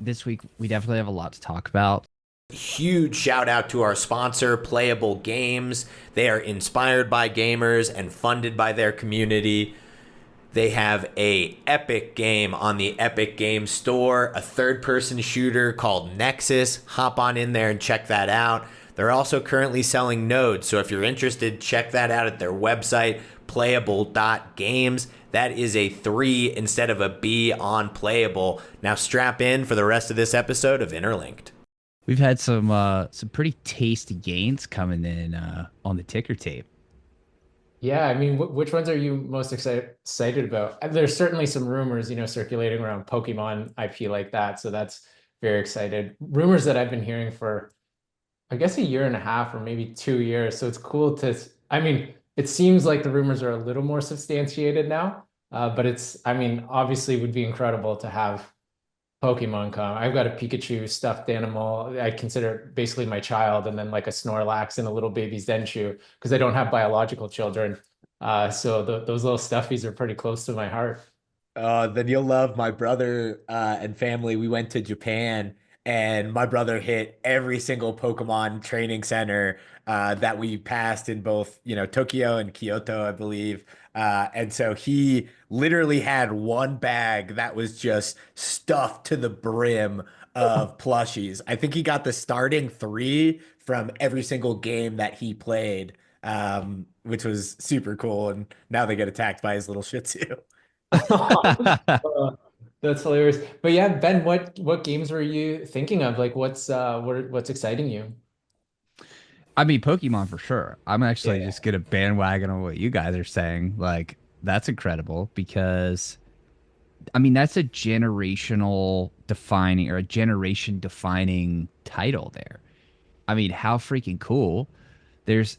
this week we definitely have a lot to talk about. Huge shout out to our sponsor, Playable Games. They are inspired by gamers and funded by their community. They have a epic game on the Epic Games Store, a third-person shooter called Nexus. Hop on in there and check that out. They're also currently selling nodes, so if you're interested, check that out at their website, playable.games. That is a 3 instead of a B on Playable. Now strap in for the rest of this episode of Interlinked. We've had some pretty tasty gains coming in on the ticker tape. Yeah, I mean, which ones are you most excited about? There's certainly some rumors, circulating around Pokemon IP like that, so that's very excited. Rumors that I've been hearing for, I guess, a year and a half or maybe 2 years. So it's cool to, I mean, it seems like the rumors are a little more substantiated now, but I mean, obviously would be incredible to have Pokemon come. I've got a Pikachu stuffed animal. I consider it basically my child, and then like a Snorlax and a little baby Zenshu because I don't have biological children. So those little stuffies are pretty close to my heart. Then you'll love my brother and family. We went to Japan, and my brother hit every single Pokemon training center that we passed in both, Tokyo and Kyoto, I believe. And so he literally had one bag that was just stuffed to the brim of plushies. I think he got the starting 3 from every single game that he played, which was super cool. And now they get attacked by his little Shih Tzu. Uh, That's hilarious. But yeah, Ben, what games were you thinking of? Like what's exciting you? I mean, Pokemon for sure. I'm actually Yeah. just gonna bandwagon on what you guys are saying. Like, that's incredible because I mean that's a generational defining or a generation defining title there. I mean, how freaking cool. There's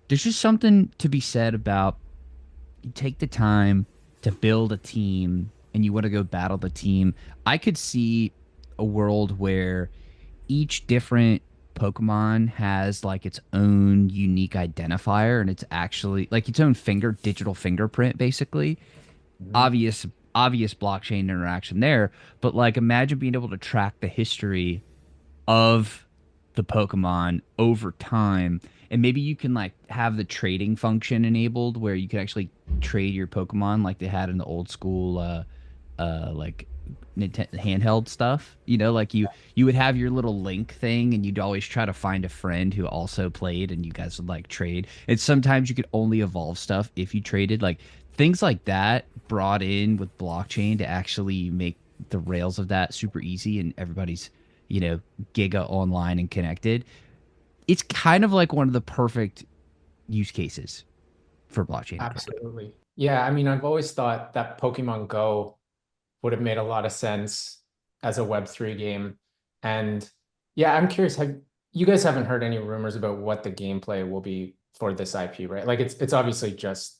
there's just something to be said about you take the time to build a team and you want to go battle the team. I could see a world where each different Pokemon has like its own unique identifier and it's actually like its own digital fingerprint basically. Mhm. Obvious blockchain interaction there, but like imagine being able to track the history of the Pokemon over time. And maybe you can like have the trading function enabled where you could actually trade your Pokemon like they had in the old school like Nintendo handheld stuff. Like you would have your little link thing and you'd always try to find a friend who also played and you guys would like trade. And sometimes you could only evolve stuff if you traded. Like things like that brought in with blockchain to actually make the rails of that super easy and everybody's you know, giga online and connected. It's kind of like one of the perfect use cases for blockchain and crypto. Absolutely. Yeah, I mean, I've always thought that Pokemon Go would have made a lot of sense as a Web3 game. And yeah, I'm curious, have you guys haven't heard any rumors about what the gameplay will be for this IP, right? Like it's obviously just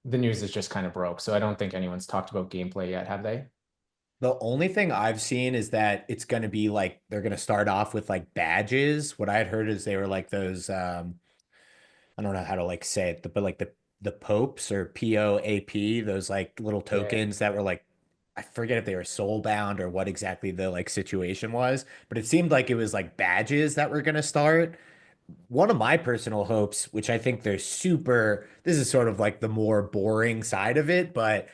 the news is just kind of broke. So I don't think anyone's talked about gameplay yet, have they? The only thing I've seen is that it's going to be like they're going to start off with like badges. What I had heard is they were like those I don't know how to like say it, but like the popes or POAP, those like little Yeah. tokens that were like I forget if they were soul bound or what exactly the like situation was, but it seemed like it was like badges that were going to start. One of my personal hopes, which I think they're super, this is sort of like the more boring side of it, but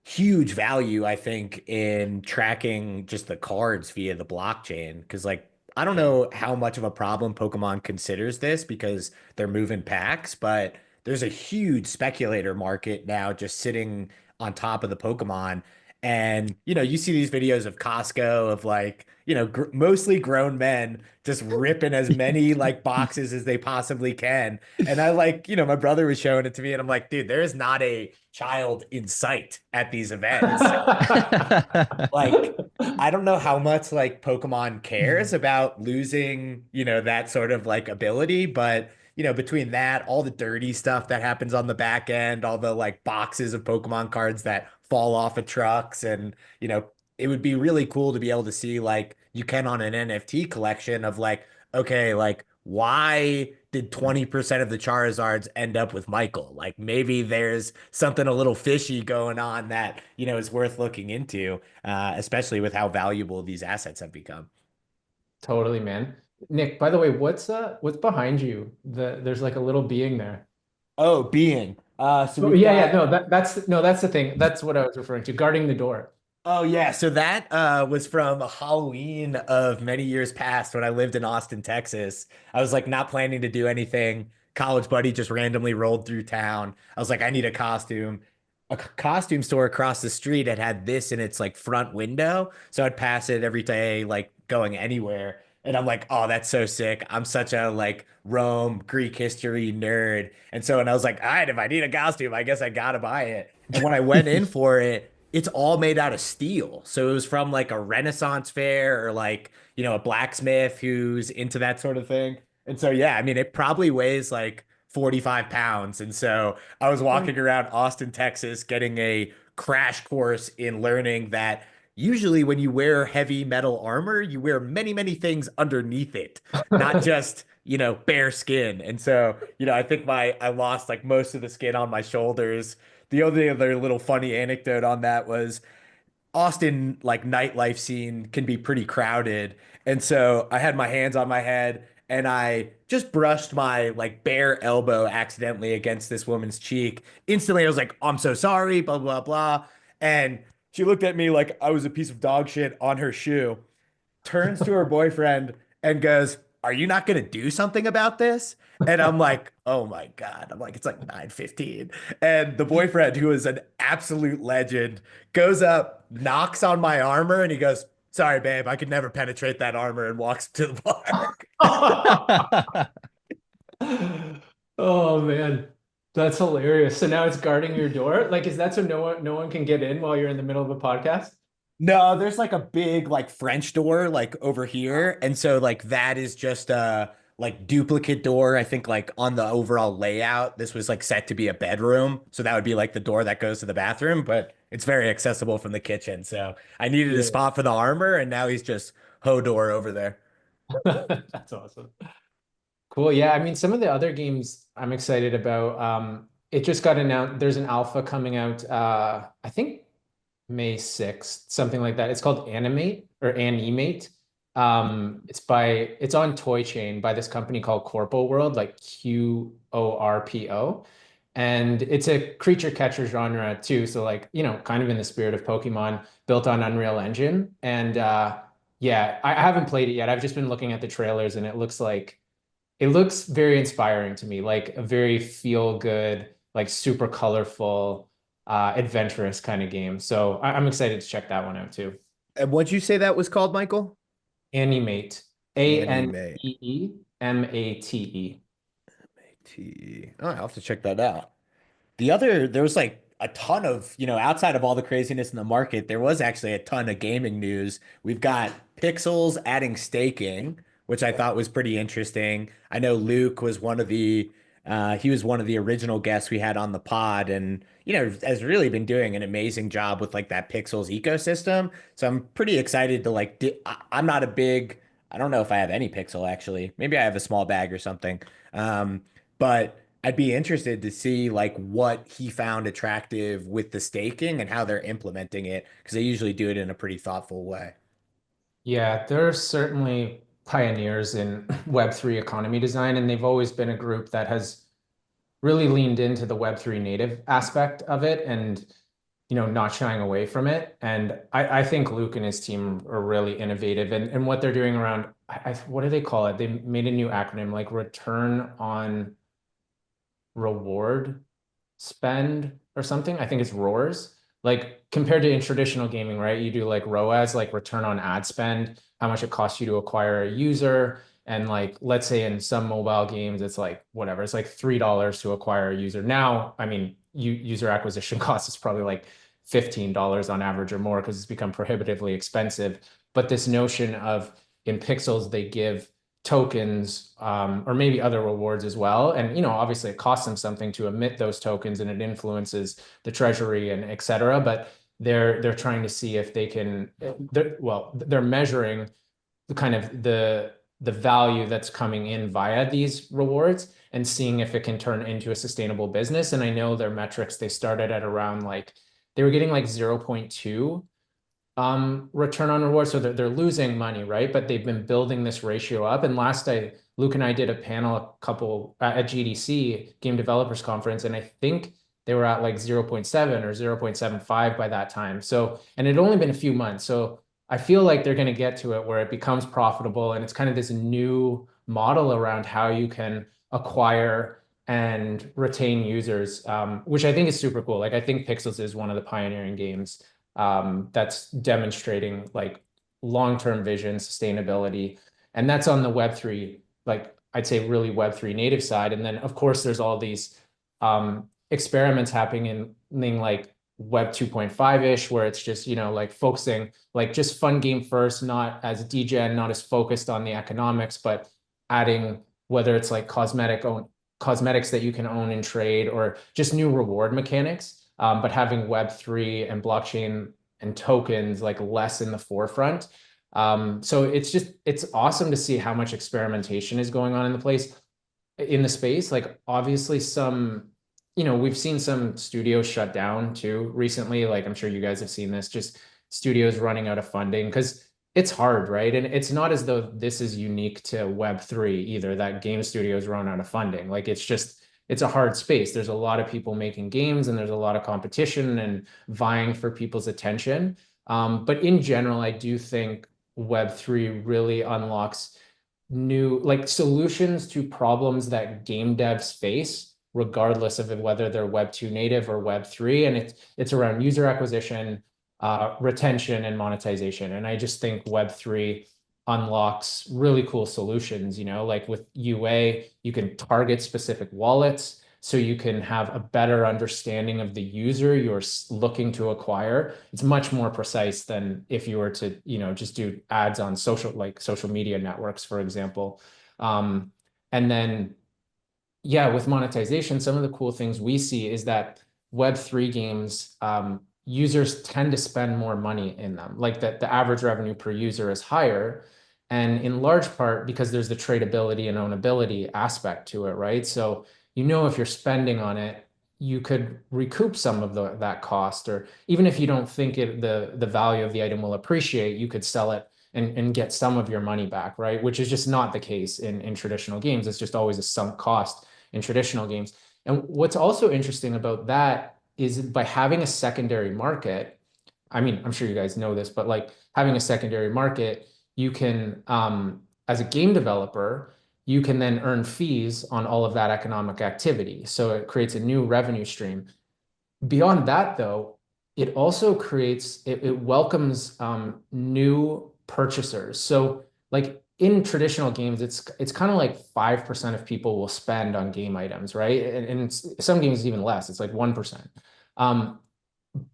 huge value, I think, in tracking just the cards via the blockchain. Because, like, I don't Yeah. know how much of a problem Pokemon considers this because they're moving packs, but there's a huge speculator market now just sitting on top of the Pokemon. And, you see these videos of Costco of like, gr mostly grown men just ripping as many like boxes as they possibly can. And I like, my brother was showing it to me, and I'm like, dude, there is not a child in sight at these events. Like, I don't know how much like Pokemon cares about losing, that sort of like ability, but between that, all the dirty stuff that happens on the back end, all the like boxes of Pokemon cards that fall off of trucks, and it would be really cool to be able to see like you can on an NFT collection of like, okay, like why did 20% of the Charizards end up with Michael? Like maybe there's something a little fishy going on that, is worth looking into, especially with how valuable these assets have become. Totally, man. Nick, by the way, what's behind you? There's like a little being there. Oh, being. So Oh, we've yeah, yeah. got. No, that's the thing. That's what I was referring to. Guarding the door. Oh yeah, so that was from a Halloween of many years past when I lived in Austin, Texas. I was like not planning to do anything. College buddy just randomly rolled through town. I was like, I need a costume. A costume store across the street had this in its like front window, so I'd pass it every day, like going anywhere. And I'm like, oh, that's so sick. I'm such a like Rome, Greek history nerd. And so when I was like, all right, if I need a costume, I guess I gotta buy it. And when I went in for it, it's all made out of steel. So it was from like a Renaissance fair or like, a blacksmith who's into that sort of thing. And so, yeah, I mean, it probably weighs like 45 pounds. And so I was walking around Austin, Texas, getting a crash course in learning that usually when you wear heavy metal armor, you wear many, many things underneath it, not just, bare skin. And so, I think I lost like most of the skin on my shoulders. The only other little funny anecdote on that was Austin, like nightlife scene can be pretty crowded. And so I had my hands on my head and I just brushed my like bare elbow accidentally against this woman's cheek. Instantly, I was like, I'm so sorry, blah, blah, blah. And she looked at me like I was a piece of dog shit on her shoe, turns to her boyfriend and goes, "Are you not going to do something about this?" And I'm like, "Oh my God." I'm like, it's like 9:15. And the boyfriend, who is an absolute legend, goes up, knocks on my armor, and he goes, "Sorry, babe, I could never penetrate that armor," and walks to the bar. Oh man, that's hilarious. So now it's guarding your door. Like, is that so no one can get in while you're in the middle of a podcast? No, there's like a big like French door like over here. And so like that is just a like duplicate door. I think like on the overall layout, this was like set to be a bedroom. So that would be like the door that goes to the bathroom, but it's very accessible from the kitchen. So I needed a Yeah, spot for the armor and now he's just Hodor over there. that's awesome. Cool. Yeah, I mean, some of the other games I'm excited about. It just got announced. There's an alpha coming out. I think May 6th, something like that. It's called Animate or Animate. It's on Toy Chain by this company called Corpo World, like QORPO. And it's a creature catcher genre too. So like, kind of in the spirit of Pokemon, built on Unreal Engine. And yeah, I haven't played it yet. I've just been looking at the trailers and it looks very inspiring to me, like a very feel good, like super colorful, adventurous kind of game. So I'm excited to check that one out too. And what'd you say that was called, Michael? Animate, Anime. Aneemate. Oh, I'll have to check that out. There was like a ton of, outside of all the craziness in the market, there was actually a ton of gaming news. We've got Pixels adding staking, which I thought was pretty interesting. I know Luke was he was one of the original guests we had on the pod and, has really been doing an amazing job with like that Pixels ecosystem. So I'm pretty excited to like, I'm not a big, I don't know if I have any Pixel actually. Maybe I have a small bag or something. But I'd be interested to see like what he found attractive with the staking and how they're implementing it because they usually do it in a pretty thoughtful way. Yeah, they're certainly pioneers in Web3 economy design, and they've always been a group that has really leaned into the Web3 native aspect of it and, not shying away from it. And I think Luke and his team are really innovative and what they're doing around, what do they call it? They made a new acronym like return on reward spend or something. I think it's ROARs. Like compared to in traditional gaming, right? You do like ROAS, like return on ad spend, how much it costs you to acquire a user. And like, let's say in some mobile games, it's like whatever, it's like $3 to acquire a user. Now, I mean, user acquisition cost is probably like $15 on average or more because it's become prohibitively expensive. But this notion of in Pixels, they give tokens or maybe other rewards as well. And, obviously it costs them something to emit those tokens and it influences the treasury and et cetera. But they're trying to see if they can, they're measuring the kind of the value that's coming in via these rewards and seeing if it can turn into a sustainable business. And I know their metrics, they started at around like, they were getting like 0.2 return on reward. So they're losing money, right? But they've been building this ratio up. And Luke and I did a panel at GDC, Game Developers Conference, and I think they were at like 0.7 or 0.75 by that time. So, and it had only been a few months. So I feel like they're going to get to it where it becomes profitable, and it's kind of this new model around how you can acquire and retain users, which I think is super cool. Like I think Pixels is one of the pioneering games that's demonstrating like long-term vision, sustainability, and that's on the Web3, like I'd say really Web3 native side. And then of course there's all these experiments happening in like Web 2.5-ish, where it's just, like focusing, like just fun game first, not as degen, not as focused on the economics, but adding whether it's like cosmetics that you can own and trade, or just new reward mechanics, but having Web3 and blockchain and tokens like less in the forefront. So it's awesome to see how much experimentation is going on in the space. Like obviously we've seen some studios shut down too recently. Like I'm sure you guys have seen this, just studios running out of funding because it's hard, right? And it's not as though this is unique to Web3 either, that game studios run out of funding. Like it's a hard space. There's a lot of people making games and there's a lot of competition and vying for people's attention. But in general, I do think Web3 really unlocks new like solutions to problems that game devs face, regardless of whether they're Web 2 native or Web 3. And it's around user acquisition, retention, and monetization. And I just think Web 3 unlocks really cool solutions, like with UA, you can target specific wallets so you can have a better understanding of the user you're looking to acquire. It's much more precise than if you were to, just do ads on social media networks, for example. And then yeah, with monetization, some of the cool things we see is that Web3 games, users tend to spend more money in them. Like that the average revenue per user is higher. And in large part because there's the tradability and ownability aspect to it, right? So, if you're spending on it, you could recoup some of that cost, or even if you don't think the value of the item will appreciate, you could sell it and get some of your money back, right? Which is just not the case in traditional games. It's just always a sunk cost in traditional games. And what's also interesting about that is by having a secondary market, I mean, I'm sure you guys know this, but like having a secondary market, you can, as a game developer, you can then earn fees on all of that economic activity. So it creates a new revenue stream. Beyond that, though, it also it welcomes new purchasers. So like in traditional games, it's kind of like 5% of people will spend on game items, right? And some games even less. It's like 1%.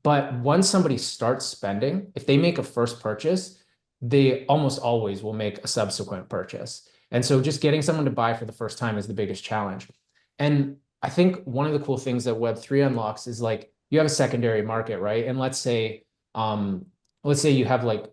But once somebody starts spending, if they make a first purchase, they almost always will make a subsequent purchase. And so just getting someone to buy for the first time is the biggest challenge. And I think one of the cool things that Web3 unlocks is like you have a secondary market, right? And let's say you have like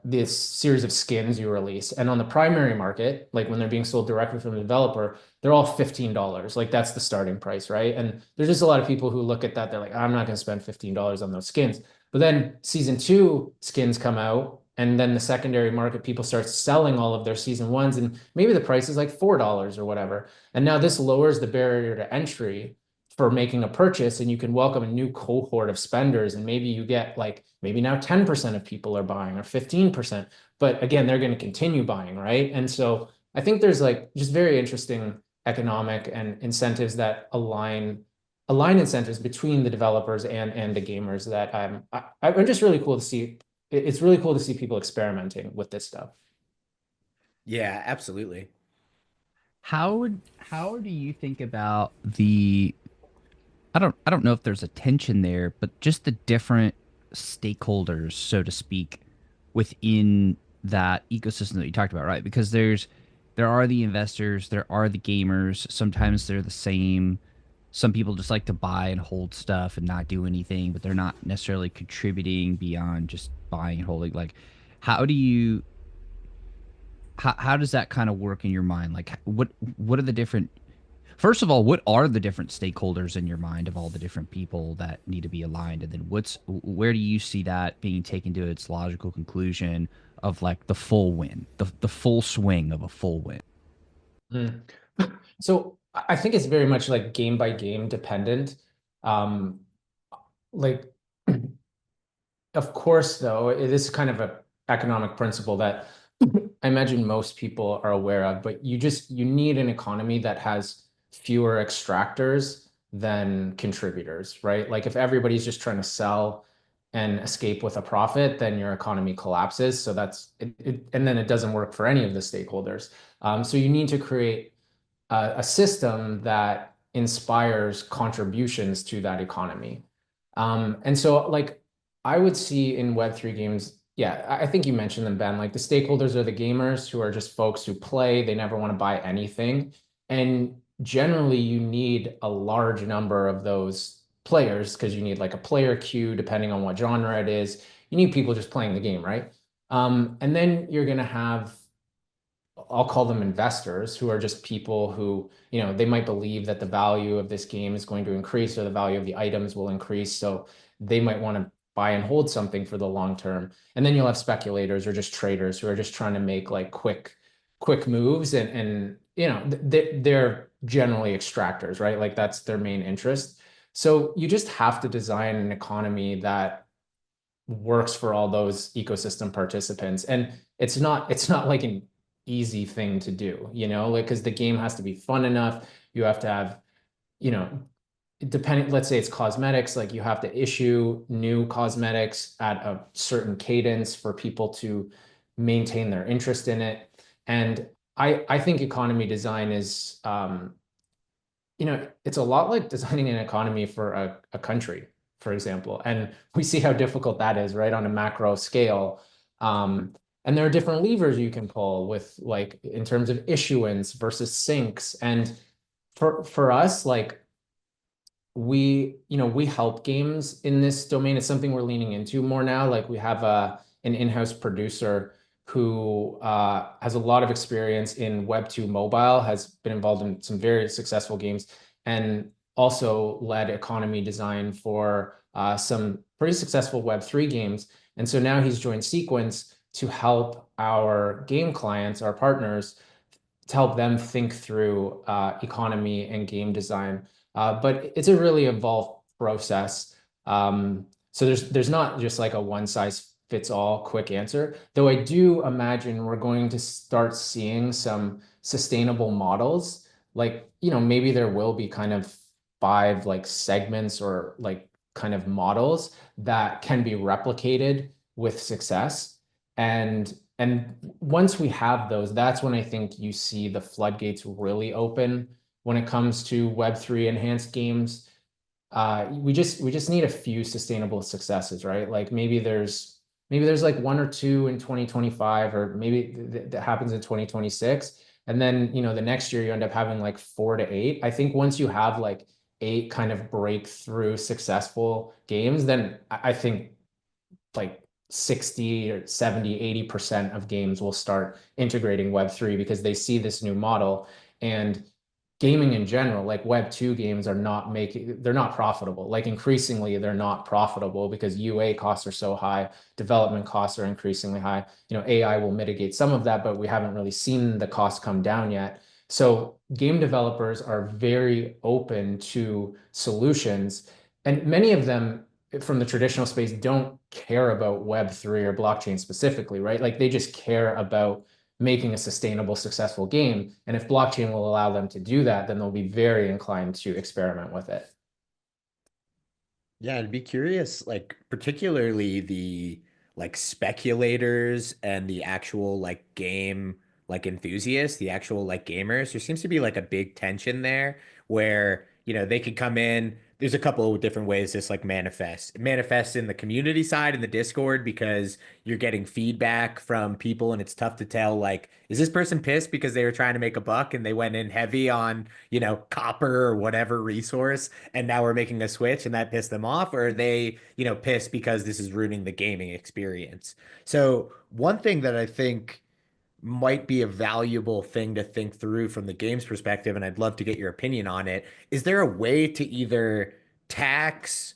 this series of skins you release, and on the primary market, like when they're being sold directly from the developer, they're all $15. Like that's the starting price, right? And there's just a lot of people who look at that, they're like, I'm not going to spend $15 on those skins. But then season 2 skins come out, and then the secondary market people start selling all of their season 1s, and maybe the price is like $4 or whatever. And now this lowers the barrier to entry for making a purchase, and you can welcome a new cohort of spenders, and maybe you get like, maybe now 10% of people are buying or 15%, but again, they're going to continue buying, right? And so I think there's like just very interesting economic and incentives that align incentives between the developers and the gamers that I'm just really cool to see. It's really cool to see people experimenting with this stuff. Yeah, absolutely. How do you think about the I don't know if there's a tension there, but just the different stakeholders, so to speak, within that ecosystem that you talked about, right? Because there are the investors, there are the gamers. Sometimes they're the same. Some people just like to buy and hold stuff and not do anything, but they're not necessarily contributing beyond just buying and holding. Like, how do you how does that kind of work in your mind? Like what are the different first of all, what are the different stakeholders in your mind of all the different people that need to be aligned? And then where do you see that being taken to its logical conclusion of like the full win, the full swing of a full win? Mm. So I think it's very much like game by game dependent. Um, like, of course, though, it is kind of a economic principle that I imagine most people are aware of, but you need an economy that has fewer extractors than contributors, right? Like if everybody's just trying to sell and escape with a profit, then your economy collapses. So and then it doesn't work for any of the stakeholders. So you need to create a system that inspires contributions to that economy. And so like I would see in Web3 games, yeah, I think you mentioned them, Ben, like the stakeholders are the gamers who are just folks who play, they never want to buy anything. And generally you need a large number of those players because you need like a player queue, depending on what genre it is. You need people just playing the game, right? And then you're going to have, I'll call them investors, who are just people who, they might believe that the value of this game is going to increase or the value of the items will increase. So they might want to buy and hold something for the long term. And then you'll have speculators or just traders who are just trying to make like quick moves and they're generally extractors, right? Like that's their main interest. So you just have to design an economy that works for all those ecosystem participants. And it's not like an easy thing to do, like because the game has to be fun enough. You have to have, you know, depending, let's say it's cosmetics, like you have to issue new cosmetics at a certain cadence for people to maintain their interest in it. And I think economy design is it's a lot like designing an economy for a country, for example. And we see how difficult that is, right, on a macro scale. And there are different levers you can pull with like in terms of issuance versus sinks. And for us, like we help games in this domain. It's something we're leaning into more now. Like we have an in-house producer who has a lot of experience in Web2 mobile, has been involved in some very successful games, and also led economy design for some pretty successful Web3 games. And so now he's joined Sequence to help our game clients, our partners, to help them think through economy and game design. But it's a really involved process. So there's not just like a one size fits all quick answer, though I do imagine we're going to start seeing some sustainable models. Like, maybe there will be kind of five like segments or like kind of models that can be replicated with success. And once we have those, that's when I think you see the floodgates really open when it comes to Web3 enhanced games. We just need a few sustainable successes, right? Like maybe there's like one or two in 2025, or maybe that happens in 2026. And then, the next year you end up having like 4 to 8. I think once you have like 8 kind of breakthrough successful games, then I think like 60 or 70, 80% of games will start integrating Web3 because they see this new model. And gaming in general, like Web2 games they're not profitable. Like increasingly, they're not profitable because UA costs are so high, development costs are increasingly high. AI will mitigate some of that, but we haven't really seen the cost come down yet. So game developers are very open to solutions, and many of them from the traditional space don't care about Web3 or blockchain specifically, right? Like they just care about making a sustainable, successful game. And if blockchain will allow them to do that, then they'll be very inclined to experiment with it. Yeah, I'd be curious, like particularly the like speculators and the actual like game like enthusiasts, the actual like gamers. There seems to be like a big tension there where, they could come in. There's a couple of different ways this like manifests. It manifests in the community side in the Discord because you're getting feedback from people and it's tough to tell like, is this person pissed because they were trying to make a buck and they went in heavy on, copper or whatever resource and now we're making a switch and that pissed them off, or are they, pissed because this is ruining the gaming experience? So one thing that I think might be a valuable thing to think through from the game's perspective, and I'd love to get your opinion on it. Is there a way to either tax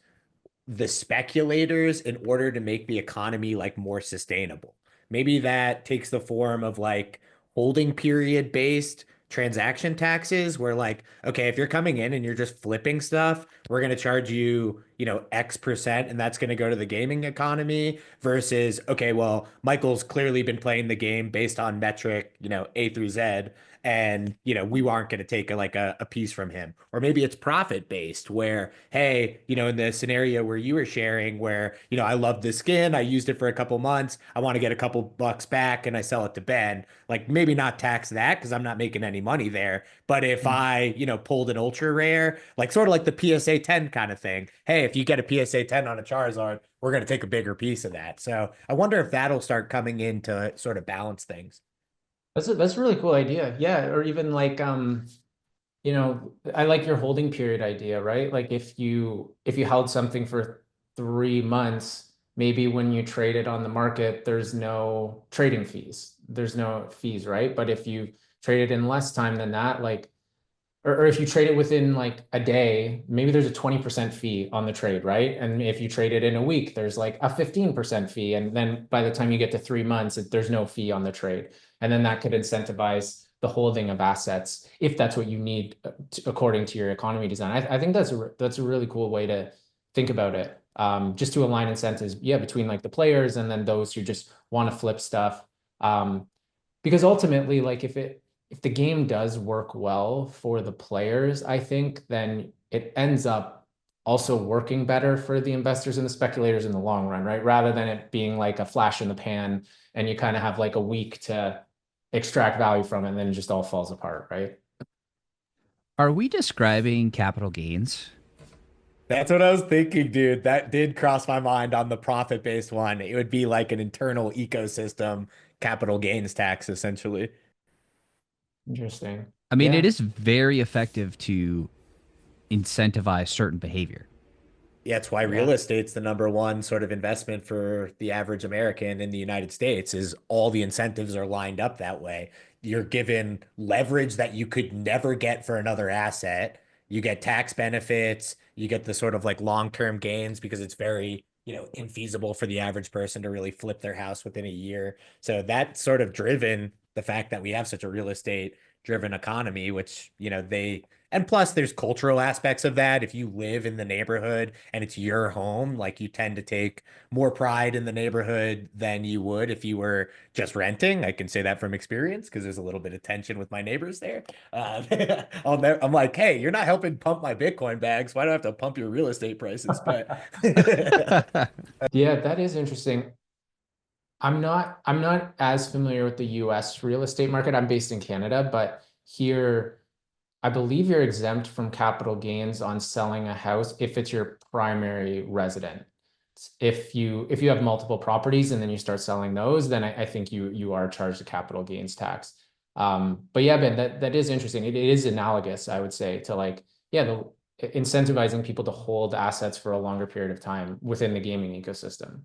the speculators in order to make the economy like more sustainable? Maybe that takes the form of like holding period based transaction taxes where like, okay, if you're coming in and you're just flipping stuff, we're going to charge you, X% and that's going to go to the gaming economy versus, okay, well, Michael's clearly been playing the game based on metric, A through Z and we aren't going to take a piece from him. Or maybe it's profit based where, hey, in the scenario where you were sharing where I love this skin, I used it for a couple months, I want to get a couple bucks back and I sell it to Ben, like maybe not tax that because I'm not making any money there. But if I pulled an ultra rare, like sort of like the PSA 10 kind of thing, hey, if you get a PSA 10 on a Charizard, we're going to take a bigger piece of that. So I wonder if that'll start coming in to sort of balance things. That's a really cool idea. Yeah, or even like I like your holding period idea, right? Like if you held something for 3 months, maybe when you trade it on the market, there's no trading fees. There's no fees, right? But if you trade it in less time than that, like or if you trade it within like a day, maybe there's a 20% fee on the trade, right? And if you trade it in a week, there's like a 15% fee. And then by the time you get to 3 months, there's no fee on the trade. And then that could incentivize the holding of assets if that's what you need according to your economy design. I think that's a really cool way to think about it. Just to align incentives, yeah, between like the players and then those who just want to flip stuff. Because ultimately, like if the game does work well for the players, I think then it ends up also working better for the investors and the speculators in the long run, right? Rather than it being like a flash in the pan and you kind of have like a week to extract value from it and then it just all falls apart, right? Are we describing capital gains? That's what I was thinking, dude. That did cross my mind on the profit-based one. It would be like an internal ecosystem capital gains tax, essentially. Interesting. I mean, it Yeah, is very effective to incentivize certain behavior. Yeah, it's why real yeah, estate's the number one sort of investment for the average American in the United States is all the incentives are lined up that way. You're given leverage that you could never get for another asset. You get tax benefits, you get the sort of like long-term gains because it's very, infeasible for the average person to really flip their house within a year. So that's sort of driven the fact that we have such a real estate driven economy, which, and plus, there's cultural aspects of that. If you live in the neighborhood and it's your home, like you tend to take more pride in the neighborhood than you would if you were just renting. I can say that from experience because there's a little bit of tension with my neighbors there. I'm like, hey, you're not helping pump my Bitcoin bags. Why do I have to pump your real estate prices? But yeah, that is interesting. I'm not as familiar with the US real estate market. I'm based in Canada, but here I believe you're exempt from capital gains on selling a house if it's your primary residence. If you have multiple properties and then you start selling those, then I think you are charged a capital gains tax. But yeah, Ben, that is interesting. It is analogous, I would say, to like, yeah, the incentivizing people to hold assets for a longer period of time within the gaming ecosystem.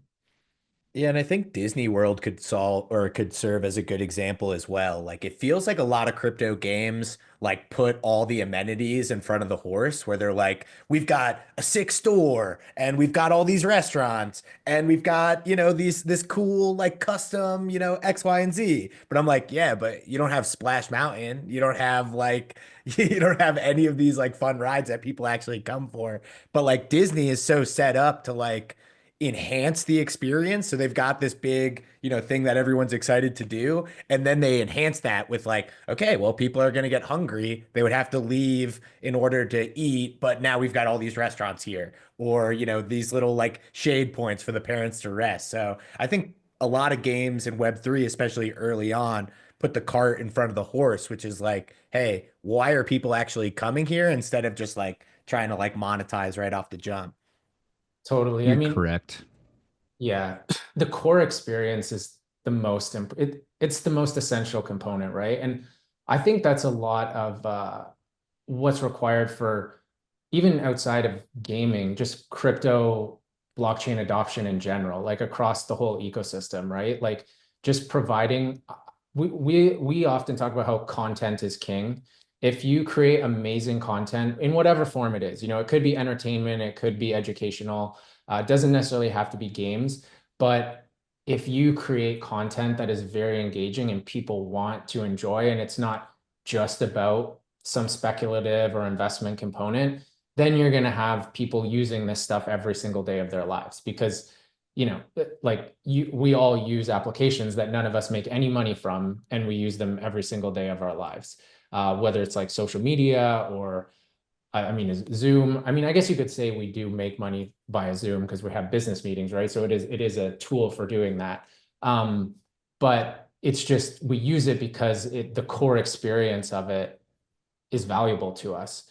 Yeah, and I think Disney World could solve or could serve as a good example as well. Like it feels like a lot of crypto games like put all the amenities in front of the horse where they're like, we've got a sick store and we've got all these restaurants and we've got, this cool like custom, X, Y, and Z. But I'm like, yeah, but you don't have Splash Mountain. You don't have like you don't have any of these like fun rides that people actually come for. But like Disney is so set up to like enhance the experience. So they've got this big, thing that everyone's excited to do. And then they enhance that with like, okay, well, people are going to get hungry. They would have to leave in order to eat. But now we've got all these restaurants here or, these little like shade points for the parents to rest. So I think a lot of games in Web3, especially early on, put the cart in front of the horse, which is like, hey, why are people actually coming here instead of just like trying to like monetize right off the jump? Totally. I You're mean, correct. yeah, the core experience is it's the most essential component, right? And I think that's a lot of what's required for even outside of gaming, just crypto blockchain adoption in general, like across the whole ecosystem, right? Like just providing we often talk about how content is king. If you create amazing content in whatever form it is, it could be entertainment, it could be educational, it doesn't necessarily have to be games, but if you create content that is very engaging and people want to enjoy, and it's not just about some speculative or investment component, then you're going to have people using this stuff every single day of their lives because like we all use applications that none of us make any money from, and we use them every single day of our lives. Whether it's like social media or I mean, Zoom. I mean, I guess you could say we do make money via Zoom because we have business meetings, right? So it is a tool for doing that. But it's just we use it because the core experience of it is valuable to us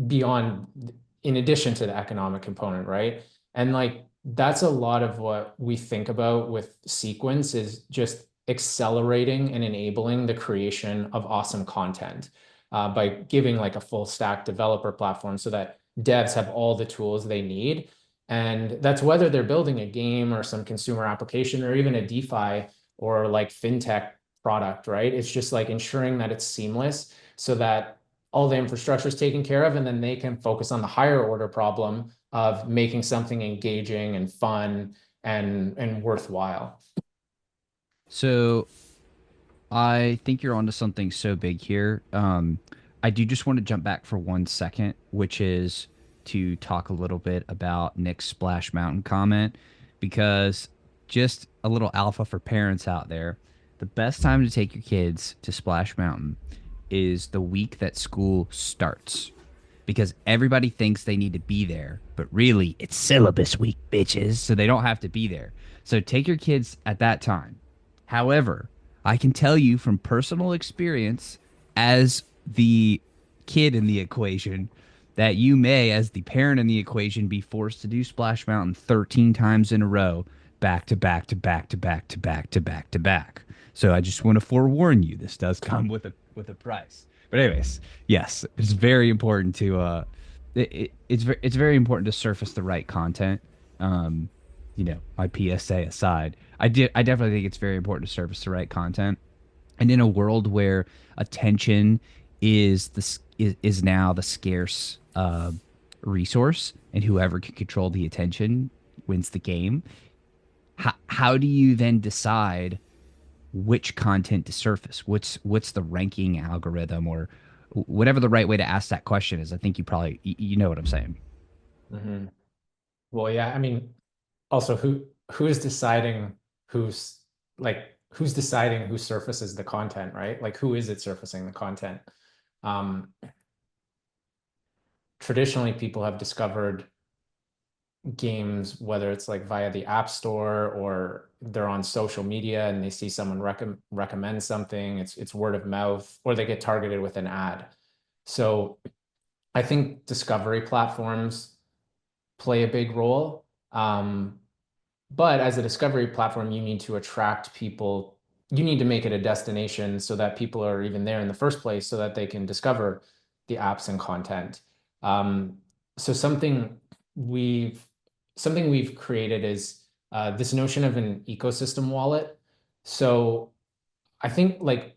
beyond, in addition to the economic component, right? And like that's a lot of what we think about with Sequence is just accelerating and enabling the creation of awesome content by giving like a full stack developer platform so that devs have all the tools they need. And that's whether they're building a game or some consumer application or even a DeFi or like fintech product, right? It's just like ensuring that it's seamless so that all the infrastructure is taken care of, and then they can focus on the higher order problem of making something engaging and fun and worthwhile. So I think you're onto something so big here. I do just want to jump back for 1 second, which is to talk a little bit about Nick's Splash Mountain comment, because just a little alpha for parents out there. The best time to take your kids to Splash Mountain is the week that school starts, because everybody thinks they need to be there, but really it's syllabus week, bitches. So they don't have to be there. So take your kids at that time. However, I can tell you from personal experience as the kid in the equation that you may, as the parent in the equation, be forced to do Splash Mountain 13 times in a row, back to back to back to back to back to back to back. So I just want to forewarn you, this does come with a price. But anyways, yes, it's very important to it's very important to surface the right content. My PSA aside, I definitely think it's very important to surface the right content. And in a world where attention is now the scarce resource, and whoever can control the attention wins the game. How do you then decide which content to surface? What's the ranking algorithm, or whatever the right way to ask that question is? I think you probably you know what I'm saying. Mm-hmm. Well, yeah, I mean, also who's deciding who's deciding who surfaces the content, right? Like who is it surfacing the content? Traditionally, people have discovered games, whether it's like via the App Store or they're on social media and they see someone recommend something, it's word of mouth, or they get targeted with an ad. So I think discovery platforms play a big role. But as a discovery platform, you need to attract people. You need to make it a destination so that people are even there in the first place so that they can discover the apps and content. So something we've created is this notion of an ecosystem wallet. So I think like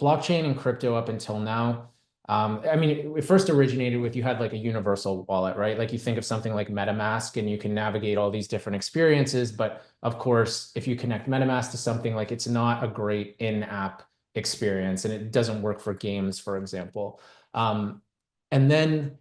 blockchain and crypto up until now, I mean, it first originated with you had like a universal wallet, right? Like you think of something like MetaMask and you can navigate all these different experiences. But of course, if you connect MetaMask to something, like it's not a great in-app experience and it doesn't work for games, for example. And then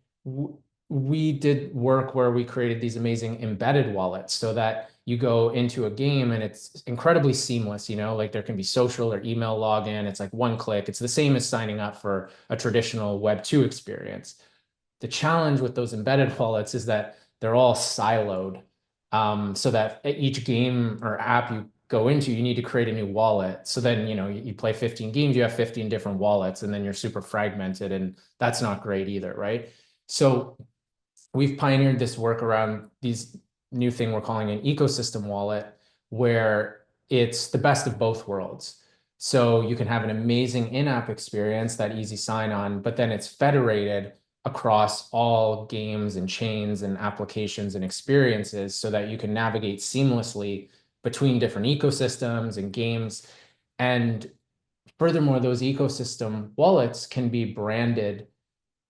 we did work where we created these amazing embedded wallets so that you go into a game and it's incredibly seamless, like there can be social or email login. It's like one click. It's the same as signing up for a traditional Web2 experience. The challenge with those embedded wallets is that they're all siloed, so that at each game or app you go into, you need to create a new wallet. So then, you play 15 games, you have 15 different wallets, and then you're super fragmented, and that's not great either, right? So we've pioneered this work around these new thing we're calling an ecosystem wallet, where it's the best of both worlds. So you can have an amazing in-app experience, that easy sign-on, but then it's federated across all games and chains and applications and experiences so that you can navigate seamlessly between different ecosystems and games. And furthermore, those ecosystem wallets can be branded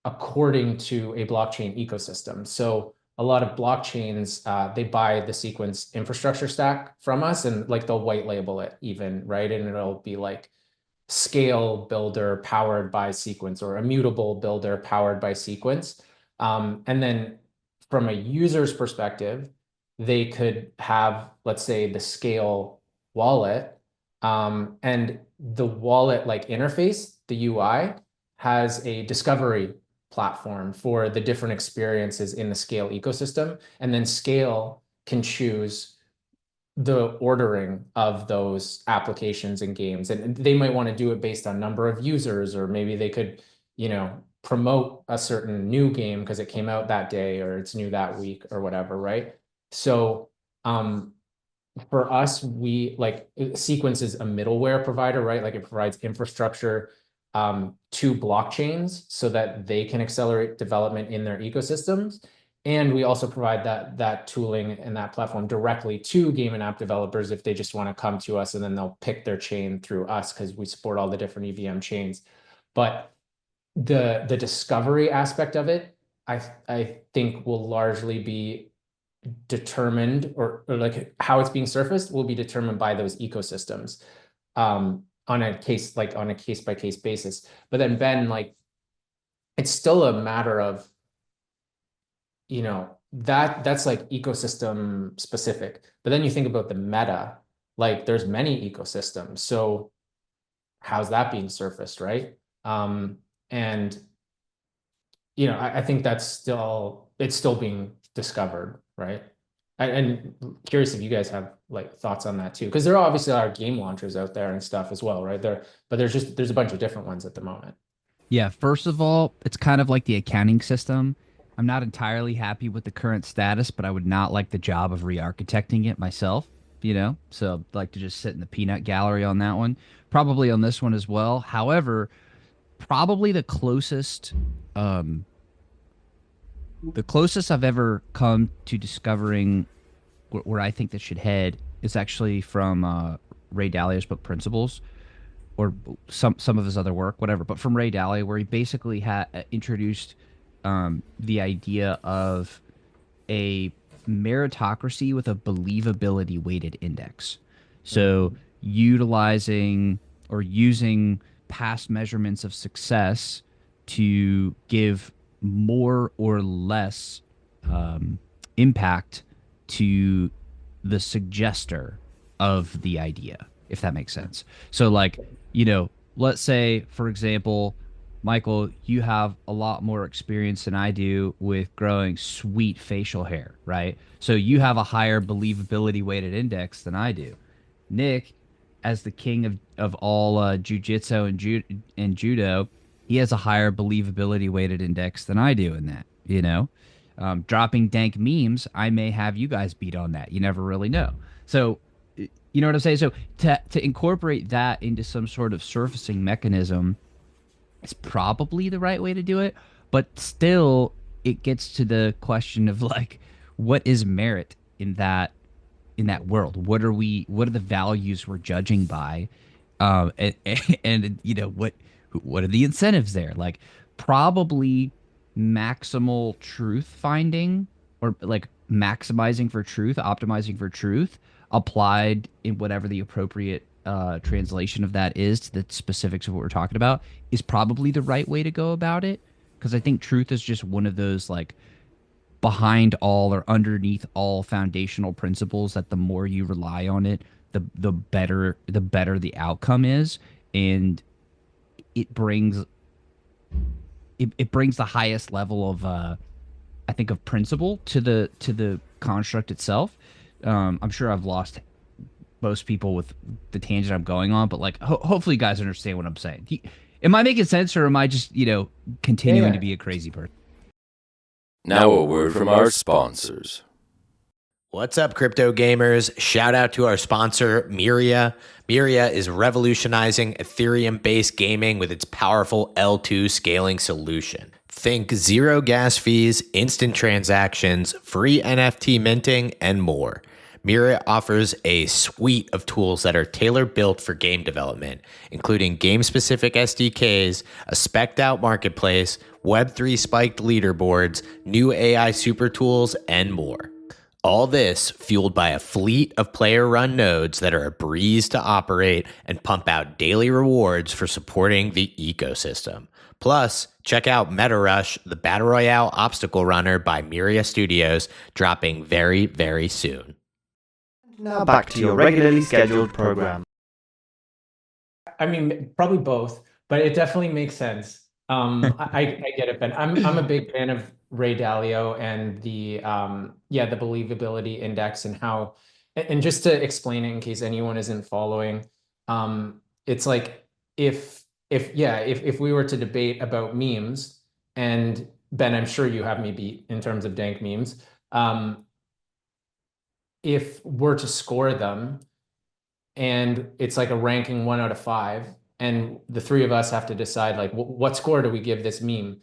according to a blockchain ecosystem. So a lot of blockchains, they buy the Sequence infrastructure stack from us, and like they'll white label it even, right? And it'll be like scale builder powered by Sequence, or immutable builder powered by Sequence. And then from a user's perspective, they could have, let's say, the scale wallet, and the wallet like interface, the UI, has a discovery platform for the different experiences in the scale ecosystem. And then scale can choose the ordering of those applications and games. And they might want to do it based on number of users, or maybe they could, promote a certain new game because it came out that day or it's new that week or whatever, right? So for us, we like Sequence is a middleware provider, right? Like it provides infrastructure to blockchains so that they can accelerate development in their ecosystems. And we also provide that tooling and that platform directly to game and app developers if they just want to come to us, and then they'll pick their chain through us because we support all the different EVM chains. But the discovery aspect of it, I think will largely be determined, or like how it's being surfaced will be determined by those ecosystems on a case by case basis. But then Ben, like it's still a matter of that's like ecosystem specific. But then you think about the meta, like there's many ecosystems. So how's that being surfaced, right? And I think it's still being discovered, right? And curious if you guys have like thoughts on that too, because there obviously are game launchers out there and stuff as well, right? But there's a bunch of different ones at the moment. Yeah, first of all, it's kind of like the accounting system. I'm not entirely happy with the current status, but I would not like the job of re-architecting it myself, So I'd like to just sit in the peanut gallery on that one. Probably on this one as well. However, probably the closest I've ever come to discovering where I think this should head is actually from Ray Dalio's book Principles, or some of his other work, whatever. But from Ray Dalio, where he basically had introduced the idea of a meritocracy with a believability weighted index. So utilizing or using past measurements of success to give more or less impact to the suggester of the idea, if that makes sense. So like, let's say, for example, Michael, you have a lot more experience than I do with growing sweet facial hair, right? So you have a higher believability weighted index than I do. Nick, as the king of all jiu-jitsu and judo, he has a higher believability weighted index than I do in that, dropping dank memes, I may have you guys beat on that. You never really know. So, you know what I'm saying? So to incorporate that into some sort of surfacing mechanism is probably the right way to do it. But still, it gets to the question of like, what is merit in that world? What are the values we're judging by? And what are the incentives there? Like probably maximal truth finding, or like maximizing for truth, optimizing for truth, applied in whatever the appropriate translation of that is to the specifics of what we're talking about, is probably the right way to go about it. Because I think truth is just one of those like behind all or underneath all foundational principles that the more you rely on it, the better the outcome is. And it brings the highest level of I think of principle to the construct itself. I'm sure I've lost most people with the tangent I'm going on, but like hopefully you guys understand what I'm saying. Am I making sense, or am I just continuing to be a crazy person? Now a word from our sponsors. What's up, crypto gamers? Shout out to our sponsor, Myria. Myria is revolutionizing Ethereum-based gaming with its powerful L2 scaling solution. Think zero gas fees, instant transactions, free NFT minting, and more. Myria offers a suite of tools that are tailor-built for game development, including game-specific SDKs, a spec'd-out marketplace, Web3 spiked leaderboards, new AI super tools, and more. All this fueled by a fleet of player-run nodes that are a breeze to operate and pump out daily rewards for supporting the ecosystem. Plus, check out Meta Rush, the Battle Royale obstacle runner by Myria Studios, dropping very, very soon. Now back to your regularly scheduled program. I mean, probably both, but it definitely makes sense. I get it, Ben. I'm a big fan of Ray Dalio and the the believability index and how, and just to explain it in case anyone isn't following, it's like if we were to debate about memes, and Ben, I'm sure you have me beat in terms of dank memes. If we're to score them, and it's like a ranking 1 out of 5, and the three of us have to decide like what score do we give this meme.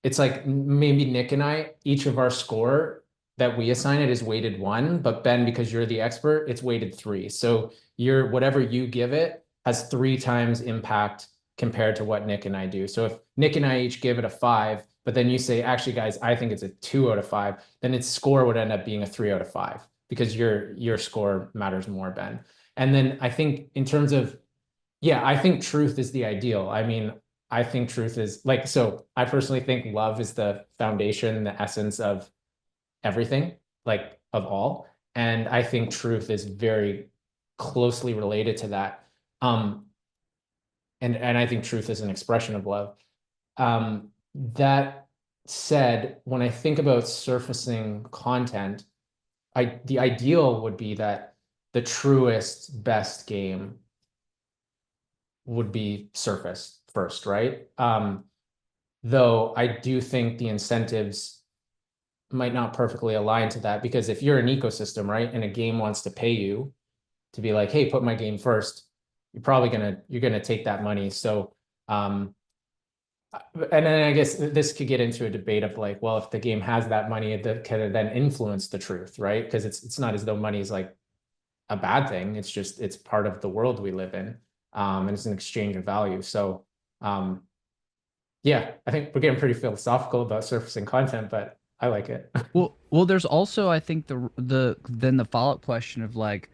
It's like maybe Nick and I, each of our score that we assign it is weighted 1, but Ben, because you're the expert, it's weighted 3. So whatever you give it has 3 times impact compared to what Nick and I do. So if Nick and I each give it a 5, but then you say, actually guys, I think it's a 2 out of 5, then its score would end up being a 3 out of 5 because your score matters more, Ben. And then I think in terms of, I think truth is the ideal. I mean, I think truth is like, so I personally think love is the foundation, the essence of everything, like of all. And I think truth is very closely related to that. And I think truth is an expression of love. That said, when I think about surfacing content, the ideal would be that the truest, best game would be surfaced first, right? Though I do think the incentives might not perfectly align to that, because if you're an ecosystem, right, and a game wants to pay you to be like, hey, put my game first, you're probably gonna take that money. So, and then I guess this could get into a debate of like, well, if the game has that money, it can then influence the truth, right? Because it's not as though money is like a bad thing. It's just, it's part of the world we live in. And it's an exchange of value. So, I think we're getting pretty philosophical about surfacing content, but I like it. Well, there's also, I think the follow-up question of like,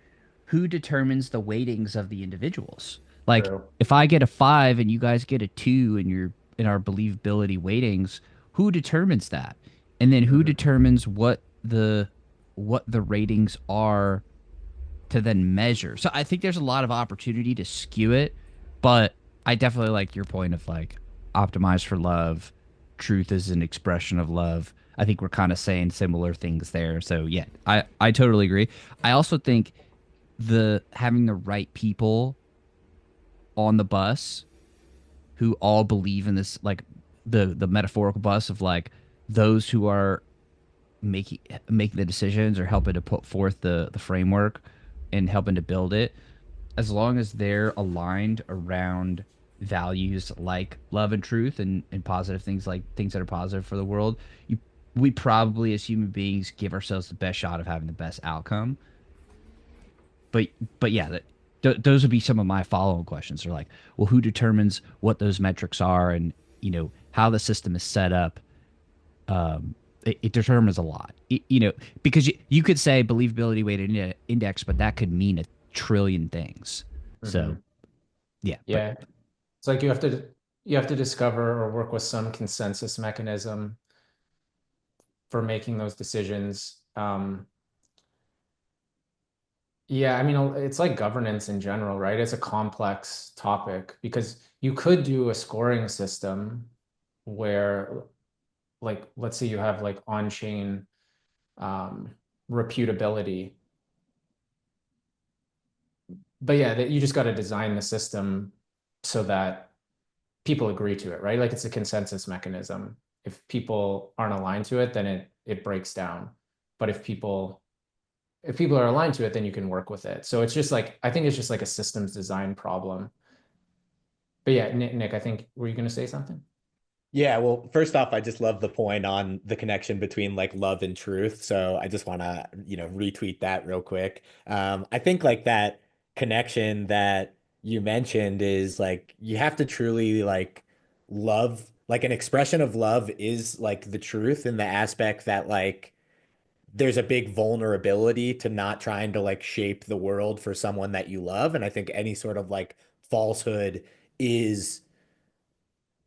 who determines the weightings of the individuals? Like, True. if I get a 5 and you guys get a 2 in our believability weightings, who determines that? And then who determines what the ratings are to then measure? So I think there's a lot of opportunity to skew it, but I definitely like your point of like optimize for love. Truth is an expression of love. I think we're kind of saying similar things there. So yeah, I totally agree. I also think having the right people on the bus who all believe in this, like the metaphorical bus of like those who are making the decisions or helping to put forth the framework and helping to build it, as long as they're aligned around values like love and truth and positive things, like things that are positive for the world, we probably as human beings give ourselves the best shot of having the best outcome. But yeah, those would be some of my follow-up questions. Are like, well, who determines what those metrics are, and how the system is set up. It determines a lot, because you could say believability weighted index, but that could mean a trillion things. So yeah. It's like you have to discover or work with some consensus mechanism for making those decisions. I mean, it's like governance in general, right? It's a complex topic because you could do a scoring system where, like, let's say you have like on-chain reputability. But you just got to design the system so that people agree to it, right? Like it's a consensus mechanism. If people aren't aligned to it, then it breaks down. But if people are aligned to it, then you can work with it. So it's just like, I think it's just like a systems design problem. But yeah, Nick, I think, were you going to say something? Yeah, well, first off, I just love the point on the connection between like love and truth. So I just want to, retweet that real quick. I think like that connection that you mentioned is like you have to truly like love, like an expression of love is like the truth in the aspect that like there's a big vulnerability to not trying to like shape the world for someone that you love. And I think any sort of like falsehood is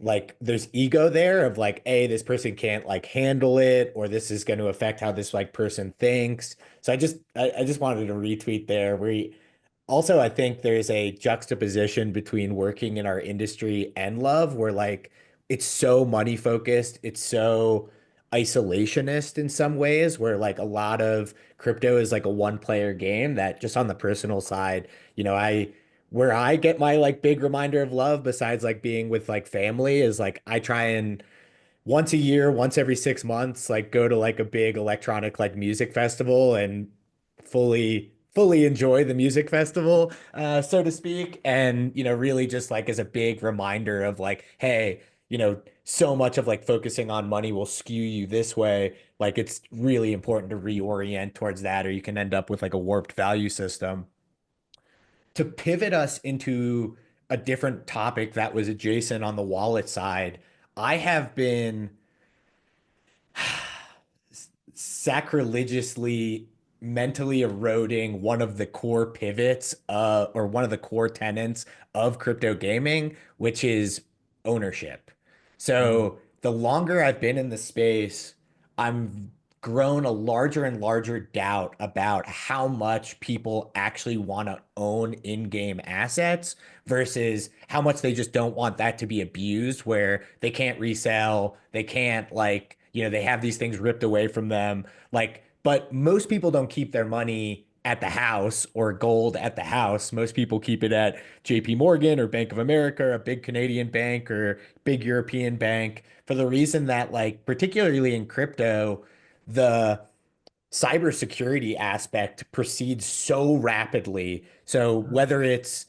like there's ego there of like, a this person can't like handle it, or this is going to affect how this like person thinks. So I just wanted to retweet there. We also, I think there's a juxtaposition between working in our industry and love, where like it's so money focused, it's so isolationist in some ways, where like a lot of crypto is like a one player game that just on the personal side, I where I get my like big reminder of love besides like being with like family is like I try and once a year, once every 6 months, like go to like a big electronic like music festival and fully enjoy the music festival, so to speak. And, really just like as a big reminder of like, hey, so much of like focusing on money will skew you this way. Like it's really important to reorient towards that, or you can end up with like a warped value system. To pivot us into a different topic that was adjacent on the wallet side, I have been sacrilegiously mentally eroding one of the core pivots or one of the core tenets of crypto gaming, which is ownership. Mm. So the longer I've been in the space, I'm grown a larger and larger doubt about how much people actually want to own in-game assets versus how much they just don't want that to be abused, where they can't resell, they can't like, they have these things ripped away from them. Like, but most people don't keep their money at the house or gold at the house. Most people keep it at JP Morgan or Bank of America, or a big Canadian bank or big European bank, for the reason that, like, particularly in crypto, the cybersecurity aspect proceeds so rapidly. So whether it's,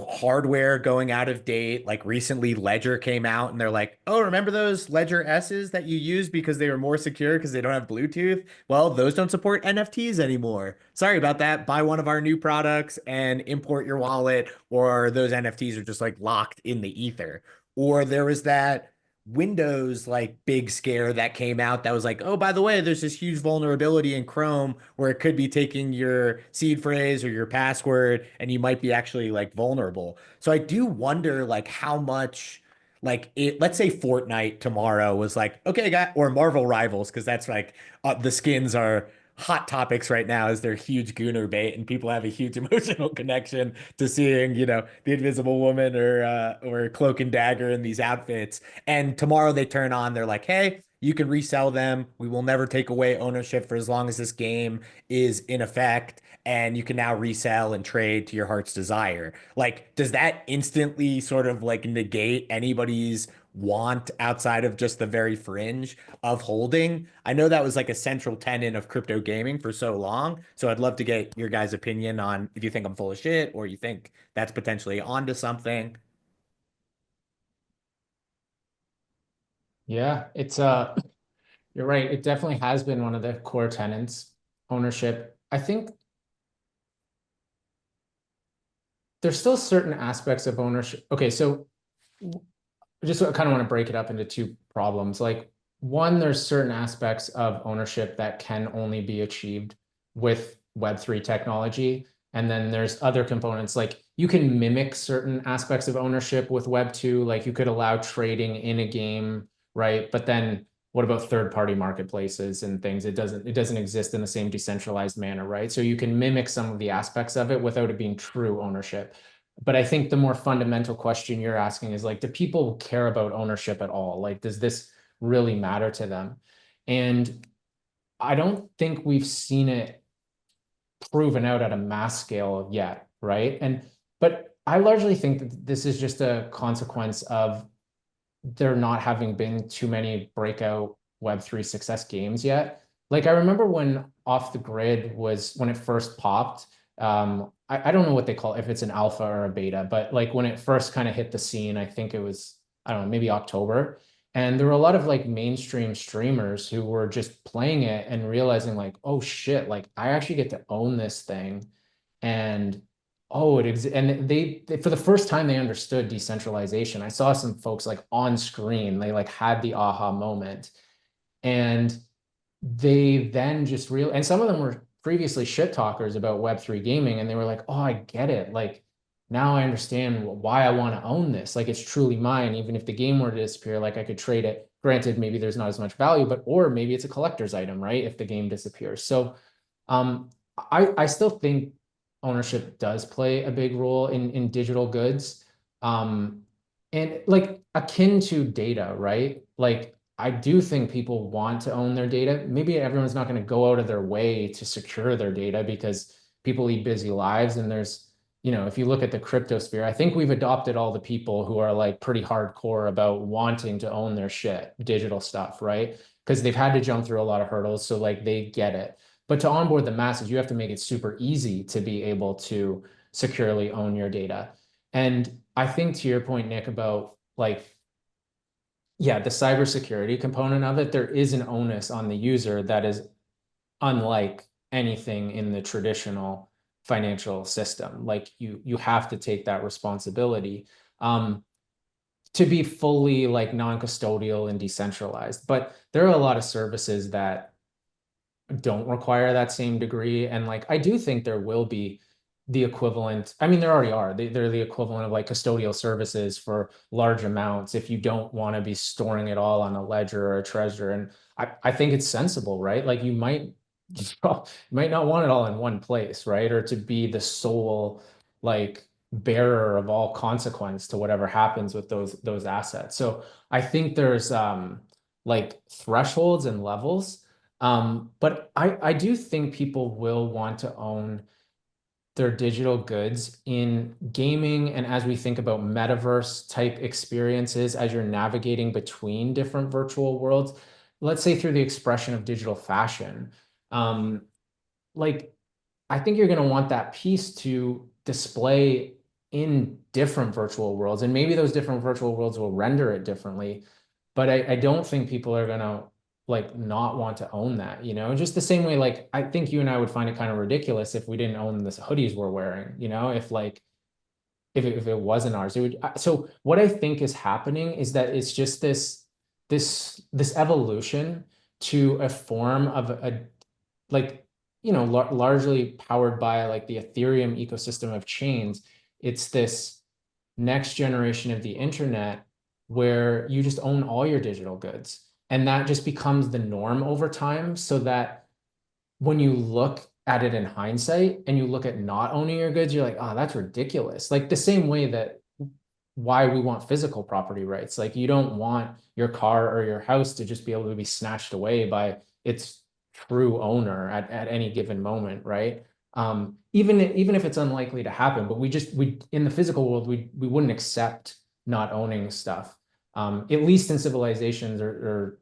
hardware going out of date, like recently Ledger came out and they're like, oh, remember those Ledger S's that you used because they were more secure because they don't have Bluetooth? Well, those don't support NFTs anymore. Sorry about that. Buy one of our new products and import your wallet, or those NFTs are just like locked in the ether. Or there was that Windows like big scare that came out that was like, oh, by the way, there's this huge vulnerability in Chrome where it could be taking your seed phrase or your password and you might be actually like vulnerable. So I do wonder like how much like let's say Fortnite tomorrow was like, okay, guy, or Marvel Rivals, because that's like the skins are hot topics right now as they're huge gooner bait and people have a huge emotional connection to seeing, the Invisible Woman or Cloak and Dagger in these outfits. And tomorrow they turn on, they're like, hey, you can resell them. We will never take away ownership for as long as this game is in effect. And you can now resell and trade to your heart's desire. Like, does that instantly sort of like negate anybody's want outside of just the very fringe of holding? I know that was like a central tenet of crypto gaming for so long. So I'd love to get your guys' opinion on if you think I'm full of shit or you think that's potentially onto something. Yeah, it's you're right. It definitely has been one of the core tenets, ownership. I think there's still certain aspects of ownership. Okay, so I just kind of want to break it up into two problems. Like one, there's certain aspects of ownership that can only be achieved with Web3 technology. And then there's other components, like you can mimic certain aspects of ownership with Web2, like you could allow trading in a game, right? But then what about third-party marketplaces and things? It doesn't exist in the same decentralized manner, right? So you can mimic some of the aspects of it without it being true ownership. But I think the more fundamental question you're asking is like, do people care about ownership at all? Like, does this really matter to them? And I don't think we've seen it proven out at a mass scale yet, right? But I largely think that this is just a consequence of there not having been too many breakout Web3 success games yet. Like I remember when Off the Grid was when it first popped. I don't know what they call it, if it's an alpha or a beta, but like when it first kind of hit the scene, I think it was, I don't know, maybe October. And there were a lot of like mainstream streamers who were just playing it and realizing like, oh shit, like I actually get to own this thing. And and they for the first time they understood decentralization. I saw some folks like on screen, they like had the aha moment. And they then just real and some of them were previously shit talkers about Web3 gaming, and they were like, oh, I get it. Like now I understand why I want to own this. Like it's truly mine. Even if the game were to disappear, like I could trade it. Granted, maybe there's not as much value, but or maybe it's a collector's item, right? If the game disappears. So I still think ownership does play a big role in digital goods. And like akin to data, right? Like I do think people want to own their data. Maybe everyone's not going to go out of their way to secure their data because people lead busy lives. And there's, if you look at the crypto sphere, I think we've adopted all the people who are like pretty hardcore about wanting to own their shit, digital stuff, right? Because they've had to jump through a lot of hurdles. So like they get it. But to onboard the masses, you have to make it super easy to be able to securely own your data. And I think to your point, Nick, about like, yeah, the cybersecurity component of it, there is an onus on the user that is unlike anything in the traditional financial system. Like you have to take that responsibility to be fully like non-custodial and decentralized. But there are a lot of services that don't require that same degree. And like, I do think there will be the equivalent. I mean, there already are. They're the equivalent of like custodial services for large amounts if you don't want to be storing it all on a ledger or a treasure. And I think it's sensible, right? Like you might not want it all in one place, right? Or to be the sole like bearer of all consequence to whatever happens with those assets. So I think there's like thresholds and levels. But I do think people will want to own their digital goods in gaming. And as we think about metaverse type experiences, as you're navigating between different virtual worlds, let's say through the expression of digital fashion, like I think you're going to want that piece to display in different virtual worlds. And maybe those different virtual worlds will render it differently. But I don't think people are going to like not want to own that, just the same way, like I think you and I would find it kind of ridiculous if we didn't own this hoodies we're wearing, if like if it wasn't ours, it would. So what I think is happening is that it's just this evolution to a form of a like largely powered by like the Ethereum ecosystem of chains. It's this next generation of the internet where you just own all your digital goods. And that just becomes the norm over time, so that when you look at it in hindsight and you look at not owning your goods, you're like, oh, that's ridiculous. Like the same way that why we want physical property rights. Like you don't want your car or your house to just be able to be snatched away by its true owner at any given moment, right? Even if it's unlikely to happen, but we in the physical world, we wouldn't accept not owning stuff. At least in civilizations or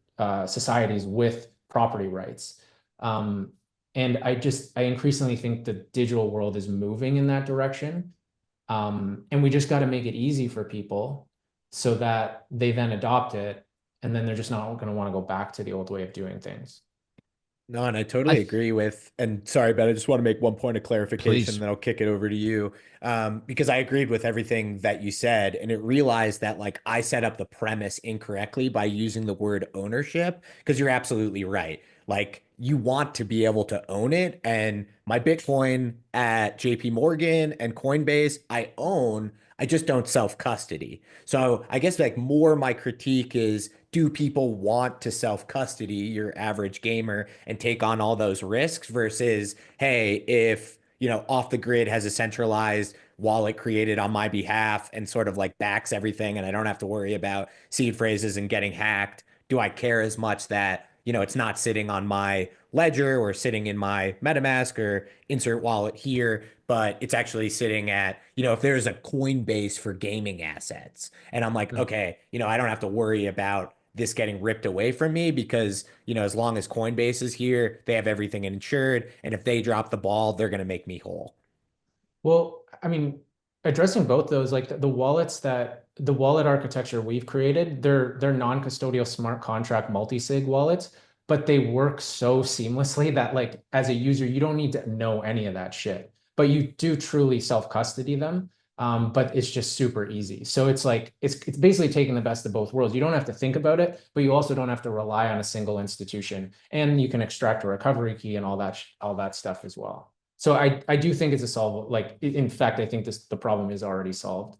societies with property rights. And I increasingly think the digital world is moving in that direction. And we just got to make it easy for people so that they then adopt it. And then they're just not going to want to go back to the old way of doing things. No, and I totally agree with, and sorry, Ben, I just want to make one point of clarification, Please. then I'll kick it over to you. Because I agreed with everything that you said, and it realized that like I set up the premise incorrectly by using the word ownership, because you're absolutely right. Like you want to be able to own it. And my Bitcoin at JP Morgan and Coinbase, I own, I just don't self-custody. So I guess like more my critique is, do people want to self-custody your average gamer and take on all those risks versus, hey, if, off the grid has a centralized wallet created on my behalf and sort of like backs everything and I don't have to worry about seed phrases and getting hacked, do I care as much that, it's not sitting on my ledger or sitting in my MetaMask or insert wallet here, but it's actually sitting at, if there's a Coinbase for gaming assets and I'm like, okay, I don't have to worry about this getting ripped away from me because, as long as Coinbase is here, they have everything insured. And if they drop the ball, they're going to make me whole. Well, I mean, addressing both those, like the wallets the wallet architecture we've created, they're non-custodial smart contract multi-sig wallets, but they work so seamlessly that like as a user, you don't need to know any of that shit. But you do truly self-custody them. But it's just super easy. So it's like it's basically taking the best of both worlds. You don't have to think about it, but you also don't have to rely on a single institution. And you can extract a recovery key and all that stuff as well. So I do think it's a solvable, like, in fact, I think the problem is already solved.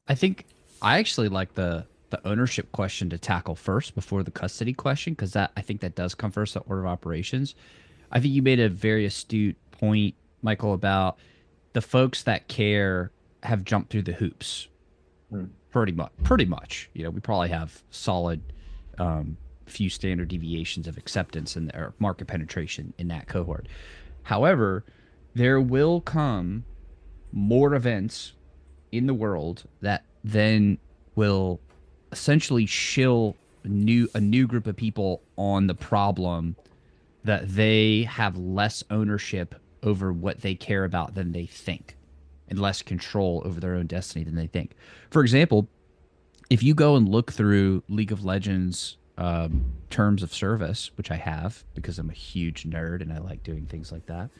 I think I actually like the ownership question to tackle first before the custody question, because I think that does come first, the order of operations. I think you made a very astute point, Michael, about the folks that care have jumped through the hoops. Pretty much. You know, we probably have solid few standard deviations of acceptance and or market penetration in that cohort. However, there will come more events in the world that then will essentially shill a new group of people on the problem that they have less ownership over what they care about than they think, and less control over their own destiny than they think. For example, if you go and look through League of Legends terms of service, which I have because I'm a huge nerd and I like doing things like that,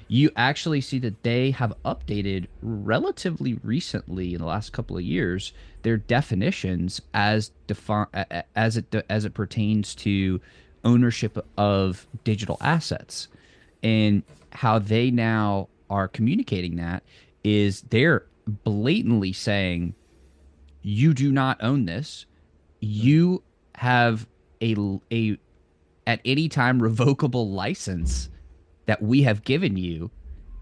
you actually see that they have updated relatively recently in the last couple of years their definitions as it pertains to ownership of digital assets. And how they now are communicating that is they're blatantly saying, you do not own this. You have a at any time revocable license that we have given you,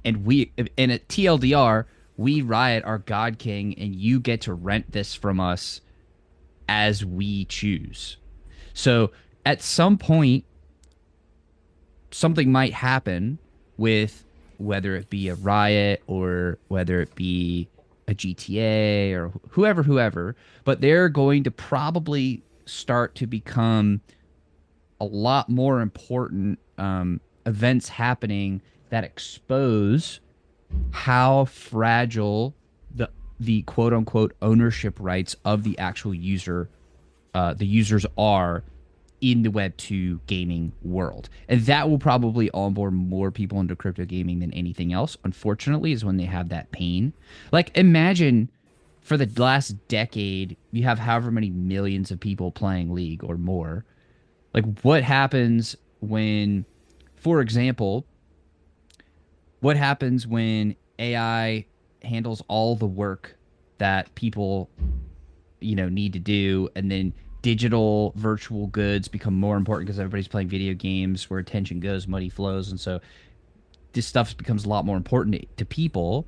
and at TLDR, we Riot are God King, and you get to rent this from us as we choose. So at some point, something might happen with whether it be a Riot or whether it be a GTA or whoever, but they're going to probably start to become a lot more important events happening that expose how fragile the quote unquote ownership rights of the actual user, the users are in the Web2 gaming world. And that will probably onboard more people into crypto gaming than anything else, unfortunately, is when they have that pain. Like, imagine for the last decade, you have however many millions of people playing League or more. Like, what happens when, for example, what happens when AI handles all the work that people, need to do, and then digital virtual goods become more important because everybody's playing video games where attention goes, money flows, and so this stuff becomes a lot more important to people.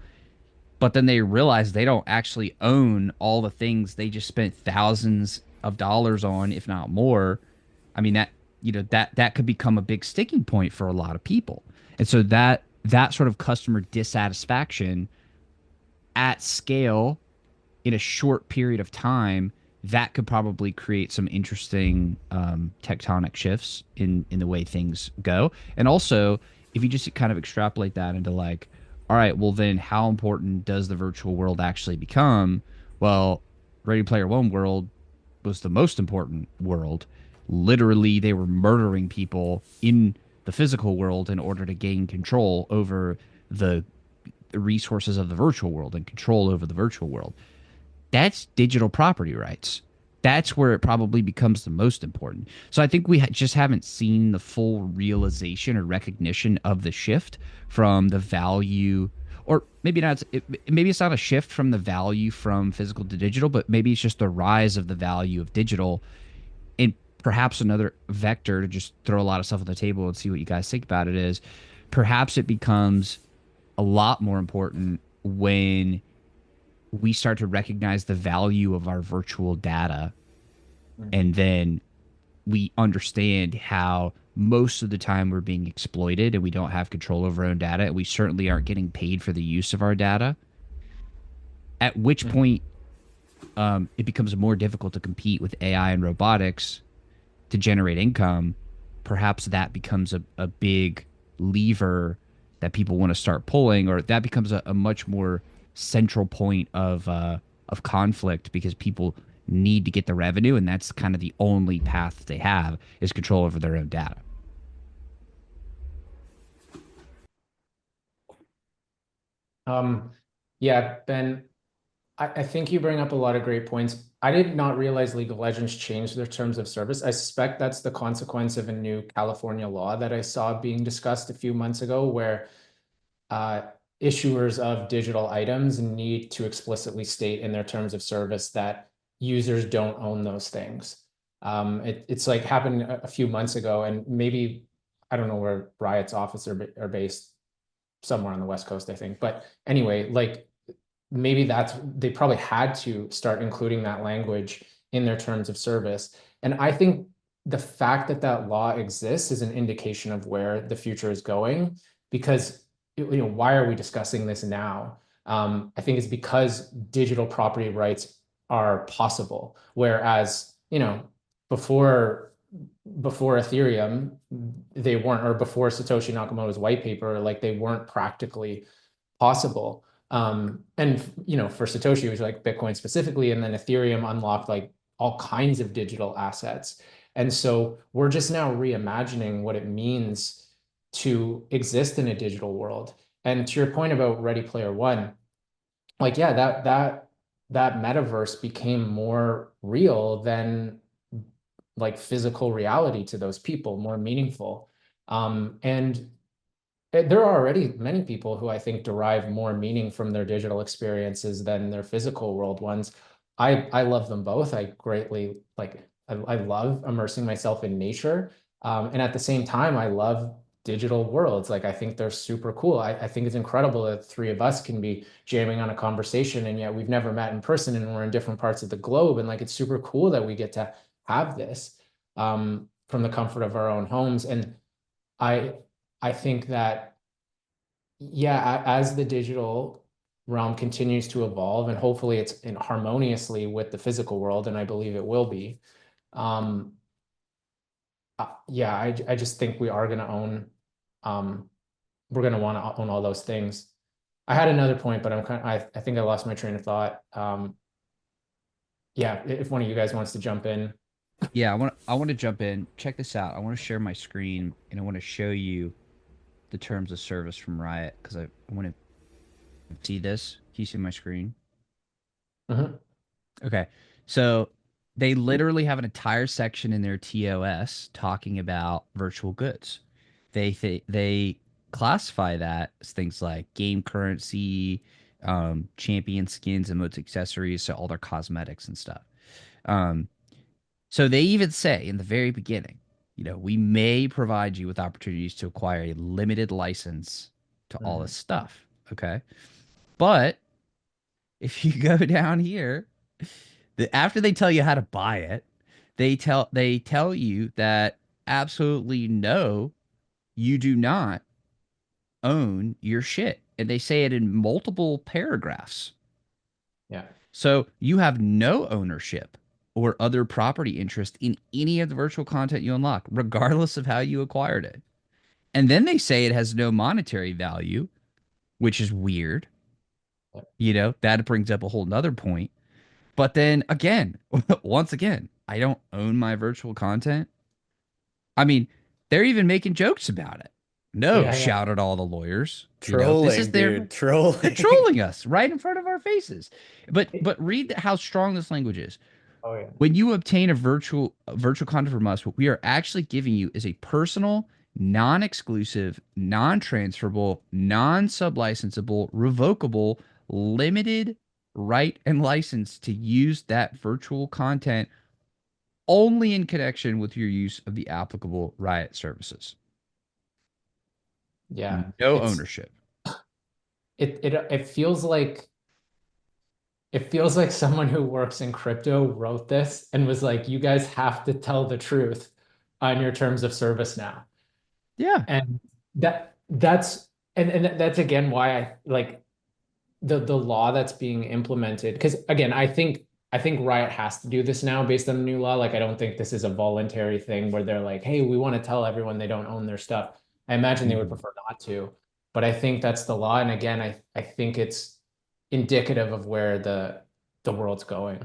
But then they realize they don't actually own all the things they just spent thousands of dollars on, if not more. I mean, that could become a big sticking point for a lot of people. And so that sort of customer dissatisfaction at scale in a short period of time, that could probably create some interesting tectonic shifts in the way things go. And also, if you just kind of extrapolate that into like, all right, well then how important does the virtual world actually become? Well, Ready Player One world was the most important world. Literally, they were murdering people in the physical world in order to gain control over the resources of the virtual world and control over the virtual world. That's digital property rights. That's where it probably becomes the most important. So I think we just haven't seen the full realization or recognition of the shift from the value, or maybe not. Maybe it's not a shift from the value from physical to digital, but maybe it's just the rise of the value of digital. And perhaps another vector to just throw a lot of stuff on the table and see what you guys think about it is, perhaps it becomes a lot more important when we start to recognize the value of our virtual data, and then we understand how most of the time we're being exploited and we don't have control over our own data, and we certainly aren't getting paid for the use of our data, at which point it becomes more difficult to compete with AI and robotics to generate income. Perhaps that becomes a big lever that people want to start pulling, or that becomes a much more central point of conflict because people need to get the revenue, and that's kind of the only path they have is control over their own data. Yeah, Ben, I think you bring up a lot of great points. I did not realize League of Legends changed their terms of service. I suspect that's the consequence of a new California law that I saw being discussed a few months ago, where issuers of digital items need to explicitly state in their terms of service that users don't own those things. It's like happened a few months ago, and maybe I don't know where Riot's office are based, somewhere on the West Coast, I think. But anyway, like maybe they probably had to start including that language in their terms of service. And I think the fact that that law exists is an indication of where the future is going, because why are we discussing this now? I think it's because digital property rights are possible, whereas before Ethereum, they weren't, or before Satoshi Nakamoto's white paper, like they weren't practically possible. And for Satoshi, it was like Bitcoin specifically, and then Ethereum unlocked like all kinds of digital assets. And so we're just now reimagining what it means to exist in a digital world. And to your point about Ready Player One, like, yeah, that metaverse became more real than like physical reality to those people, more meaningful. And there are already many people who I think derive more meaning from their digital experiences than their physical world ones. I love them both. I greatly I love immersing myself in nature. And at the same time, I love digital worlds. Like, I think they're super cool. I think it's incredible that three of us can be jamming on a conversation, and yet we've never met in person, and we're in different parts of the globe. And like, it's super cool that we get to have this from the comfort of our own homes. And I think that, yeah, as the digital realm continues to evolve, and hopefully it's in harmoniously with the physical world, and I believe it will be, yeah, I just think we are going to own, we're going to want to own all those things. I had another point, but I think I lost my train of thought. Yeah, if one of you guys wants to jump in. Yeah, I want to jump in. Check this out. I want to share my screen, and I want to show you the terms of service from Riot, because I want to see this. Can you see my screen? Mhm. Okay. So they literally have an entire section in their TOS talking about virtual goods. They classify that as things like game currency, champion skins, emotes, accessories, so all their cosmetics and stuff. So they even say in the very beginning, we may provide you with opportunities to acquire a limited license to all this stuff. Okay. But if you go down here, after they tell you how to buy it, they tell you that absolutely no, you do not own your shit. And they say it in multiple paragraphs. Yeah. So you have no ownership or other property interest in any of the virtual content you unlock, regardless of how you acquired it. And then they say it has no monetary value, which is weird. That brings up a whole nother point. But then again, once again, I don't own my virtual content. I mean, they're even making jokes about it. No, Yeah. shout at all the lawyers. Trolling, this is dude. they're Trolling. trolling us right in front of our faces. But read how strong this language is. Oh yeah. When you obtain a virtual content from us, what we are actually giving you is a personal, non-exclusive, non-transferable, non-sublicensable, revocable, limited right and license to use that virtual content only in connection with your use of the applicable Riot services. Yeah. No ownership. It feels like someone who works in crypto wrote this and was like, you guys have to tell the truth on your terms of service now. Yeah. And that's again why I like the law that's being implemented. Because again, I think Riot has to do this now based on the new law. Like, I don't think this is a voluntary thing where they're like, hey, we want to tell everyone they don't own their stuff. I imagine they would prefer not to. But I think that's the law. And again, I think it's indicative of where the world's going.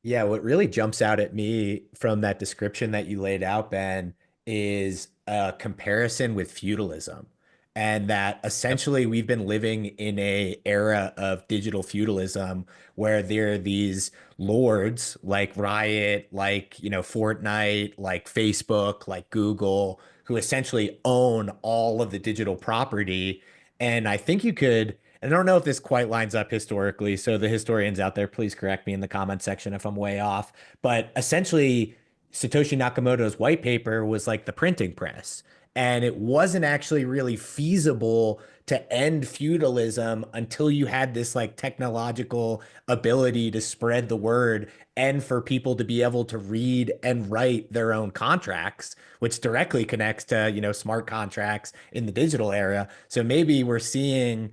Yeah, what really jumps out at me from that description that you laid out, Ben, is a comparison with feudalism. And that Yep. essentially we've been living in a era of digital feudalism where there are these lords like Riot, like, Fortnite, like Facebook, like Google, who essentially own all of the digital property. And I think you could I don't know if this quite lines up historically. So the historians out there, please correct me in the comment section if I'm way off. But essentially, Satoshi Nakamoto's white paper was like the printing press. And it wasn't actually really feasible to end feudalism until you had this like technological ability to spread the word and for people to be able to read and write their own contracts, which directly connects to, smart contracts in the digital era. So maybe we're seeing,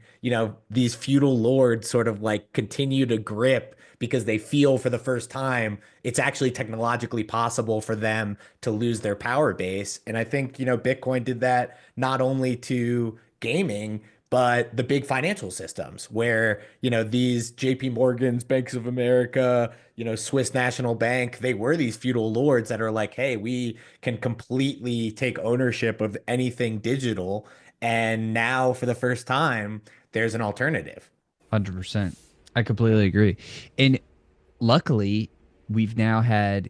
these feudal lords sort of like continue to grip because they feel for the first time it's actually technologically possible for them to lose their power base. And I think, Bitcoin did that not only to gaming, but the big financial systems where, these JP Morgans, Banks of America, Swiss National Bank, they were these feudal lords that are like, hey, we can completely take ownership of anything digital. And now for the first time, there's an alternative. 100%. I completely agree. And luckily, we've now had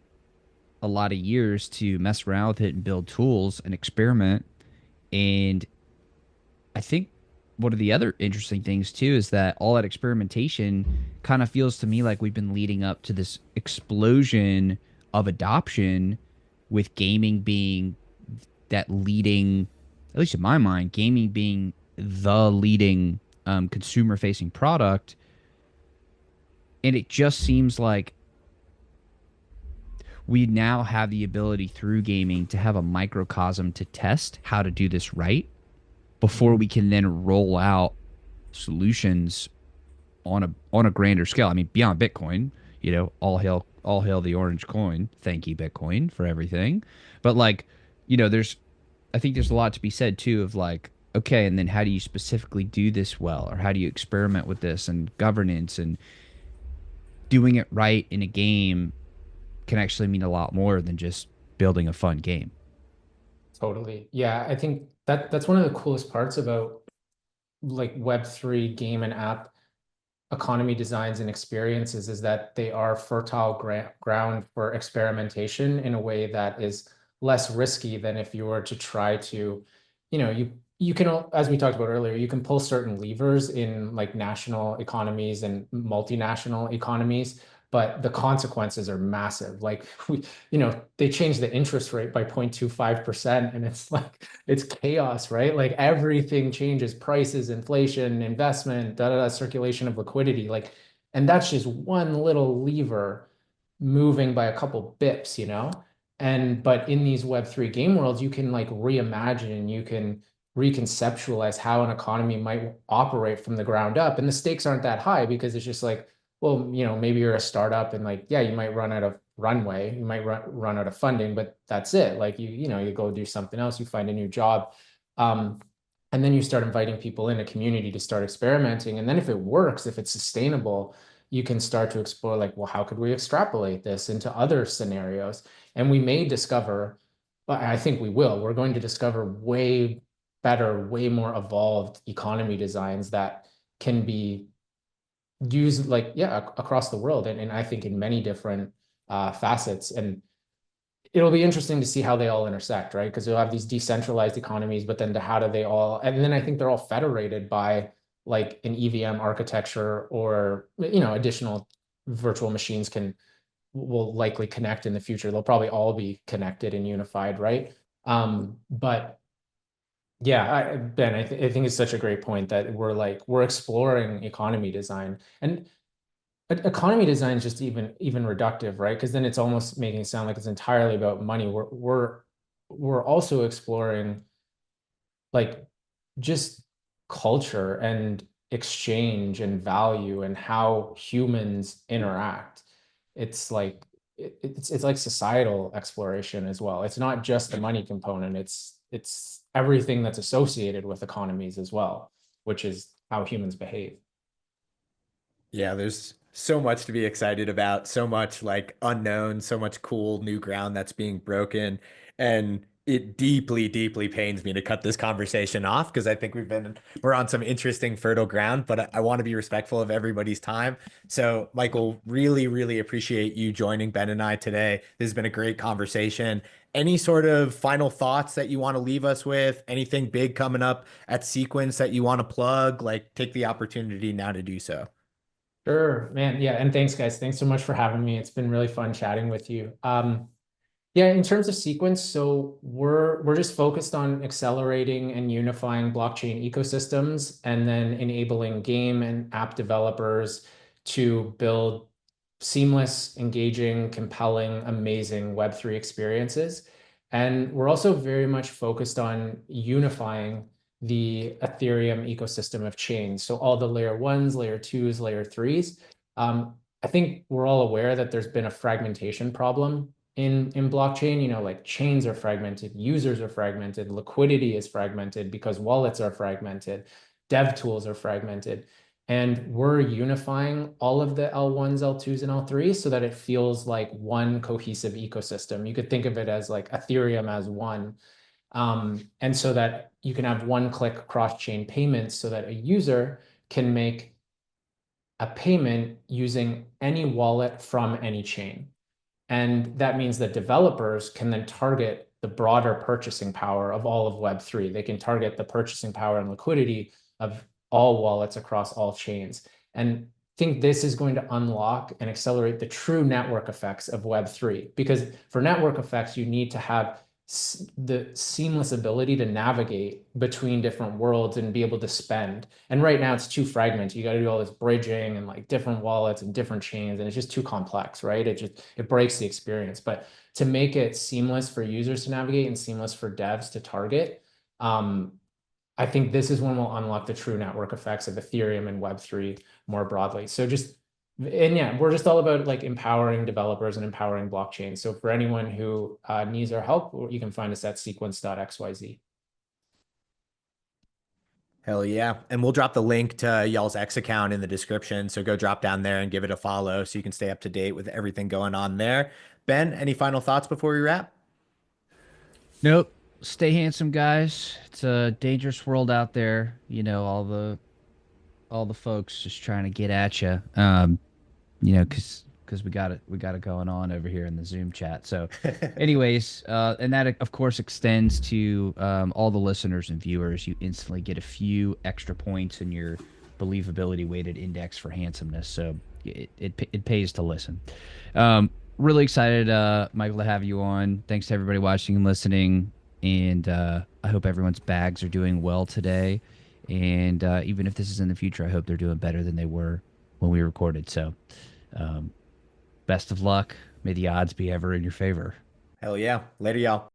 a lot of years to mess around with it and build tools and experiment. And I think one of the other interesting things too is that all that experimentation kind of feels to me like we've been leading up to this explosion of adoption, with gaming being that leading, at least in my mind, gaming being the leading consumer facing product. And it just seems like we now have the ability through gaming to have a microcosm to test how to do this right before we can then roll out solutions on a grander scale. I mean, beyond Bitcoin, all hail the orange coin. Thank you, Bitcoin, for everything. But like, I think there's a lot to be said too of like, okay, and then how do you specifically do this well, or how do you experiment with this and governance, and doing it right in a game can actually mean a lot more than just building a fun game. Totally. Yeah, I think that's one of the coolest parts about like Web3 game and app economy designs and experiences is that they are fertile ground for experimentation in a way that is less risky than if you were to try to, you can, as we talked about earlier, you can pull certain levers in like national economies and multinational economies, but the consequences are massive. Like they changed the interest rate by 0.25%, and it's like it's chaos, right? Like everything changes, prices, inflation, investment, circulation of liquidity. Like, and that's just one little lever moving by a couple bips. And but in these Web3 game worlds, you can like reimagine, you can reconceptualize how an economy might operate from the ground up. And the stakes aren't that high because it's just like, well, maybe you're a startup and like, yeah, you might run out of runway, you might run out of funding, but that's it. Like you go do something else, you find a new job. And then you start inviting people in a community to start experimenting. And then if it works, if it's sustainable, you can start to explore like, well, how could we extrapolate this into other scenarios? And we may discover, I think we will, we're going to discover way better, way more evolved economy designs that can be used like, yeah, across the world. And I think in many different facets. And it'll be interesting to see how they all intersect, right? Because you'll have these decentralized economies, but then how do they all, and then I think they're all federated by like an EVM architecture, or, additional virtual machines will likely connect in the future. They'll probably all be connected and unified, right? But yeah, Ben, I think it's such a great point that we're exploring economy design, and economy design is just even reductive, right? Because then it's almost making it sound like it's entirely about money. We're also exploring like just culture and exchange and value and how humans interact. It's like it's like societal exploration as well. It's not just the money component. it's everything that's associated with economies as well, which is how humans behave. Yeah, there's so much to be excited about, so much like unknown, so much cool new ground that's being broken. And it deeply, deeply pains me to cut this conversation off because I think we're on some interesting fertile ground, but I want to be respectful of everybody's time. So, Michael, really, really appreciate you joining Ben and I today. This has been a great conversation. Any sort of final thoughts that you want to leave us with? Anything big coming up at Sequence that you want to plug? Like, take the opportunity now to do so. Sure, man. Yeah, and thanks, guys. Thanks so much for having me. It's been really fun chatting with you. Yeah, in terms of Sequence, so we're just focused on accelerating and unifying blockchain ecosystems and then enabling game and app developers to build seamless, engaging, compelling, amazing Web3 experiences. And we're also very much focused on unifying the Ethereum ecosystem of chains. So all the layer ones, layer twos, layer threes. I think we're all aware that there's been a fragmentation problem in blockchain. You know, like chains are fragmented, users are fragmented, liquidity is fragmented because wallets are fragmented, dev tools are fragmented. And we're unifying all of the L1s, L2s, and L3s so that it feels like one cohesive ecosystem. You could think of it as like Ethereum as one. And so that you can have one-click cross-chain payments so that a user can make a payment using any wallet from any chain. And that means that developers can then target the broader purchasing power of all of Web3. They can target the purchasing power and liquidity of all wallets across all chains. And I think this is going to unlock and accelerate the true network effects of Web3. Because for network effects, you need to have the seamless ability to navigate between different worlds and be able to spend. And right now it's too fragmented. You got to do all this bridging and like different wallets and different chains, and it's just too complex, right? It breaks the experience. But to make it seamless for users to navigate and seamless for devs to target, I think this is when we'll unlock the true network effects of Ethereum and Web3 more broadly. So and yeah, we're just all about like empowering developers and empowering blockchain. So for anyone who needs our help, you can find us at sequence.xyz. Hell yeah. And we'll drop the link to y'all's X account in the description. So go drop down there and give it a follow so you can stay up to date with everything going on there. Ben, any final thoughts before we wrap? Nope. Stay handsome, guys. It's a dangerous world out there. You know, all the folks just trying to get at you. You know, because we got it going on over here in the Zoom chat. So, anyways, and that of course extends to all the listeners and viewers. You instantly get a few extra points in your believability weighted index for handsomeness. So it pays to listen. Really excited, Michael, to have you on. Thanks to everybody watching and listening. And I hope everyone's bags are doing well today. And even if this is in the future, I hope they're doing better than they were when we recorded. So best of luck. May the odds be ever in your favor. Hell yeah. Later, y'all.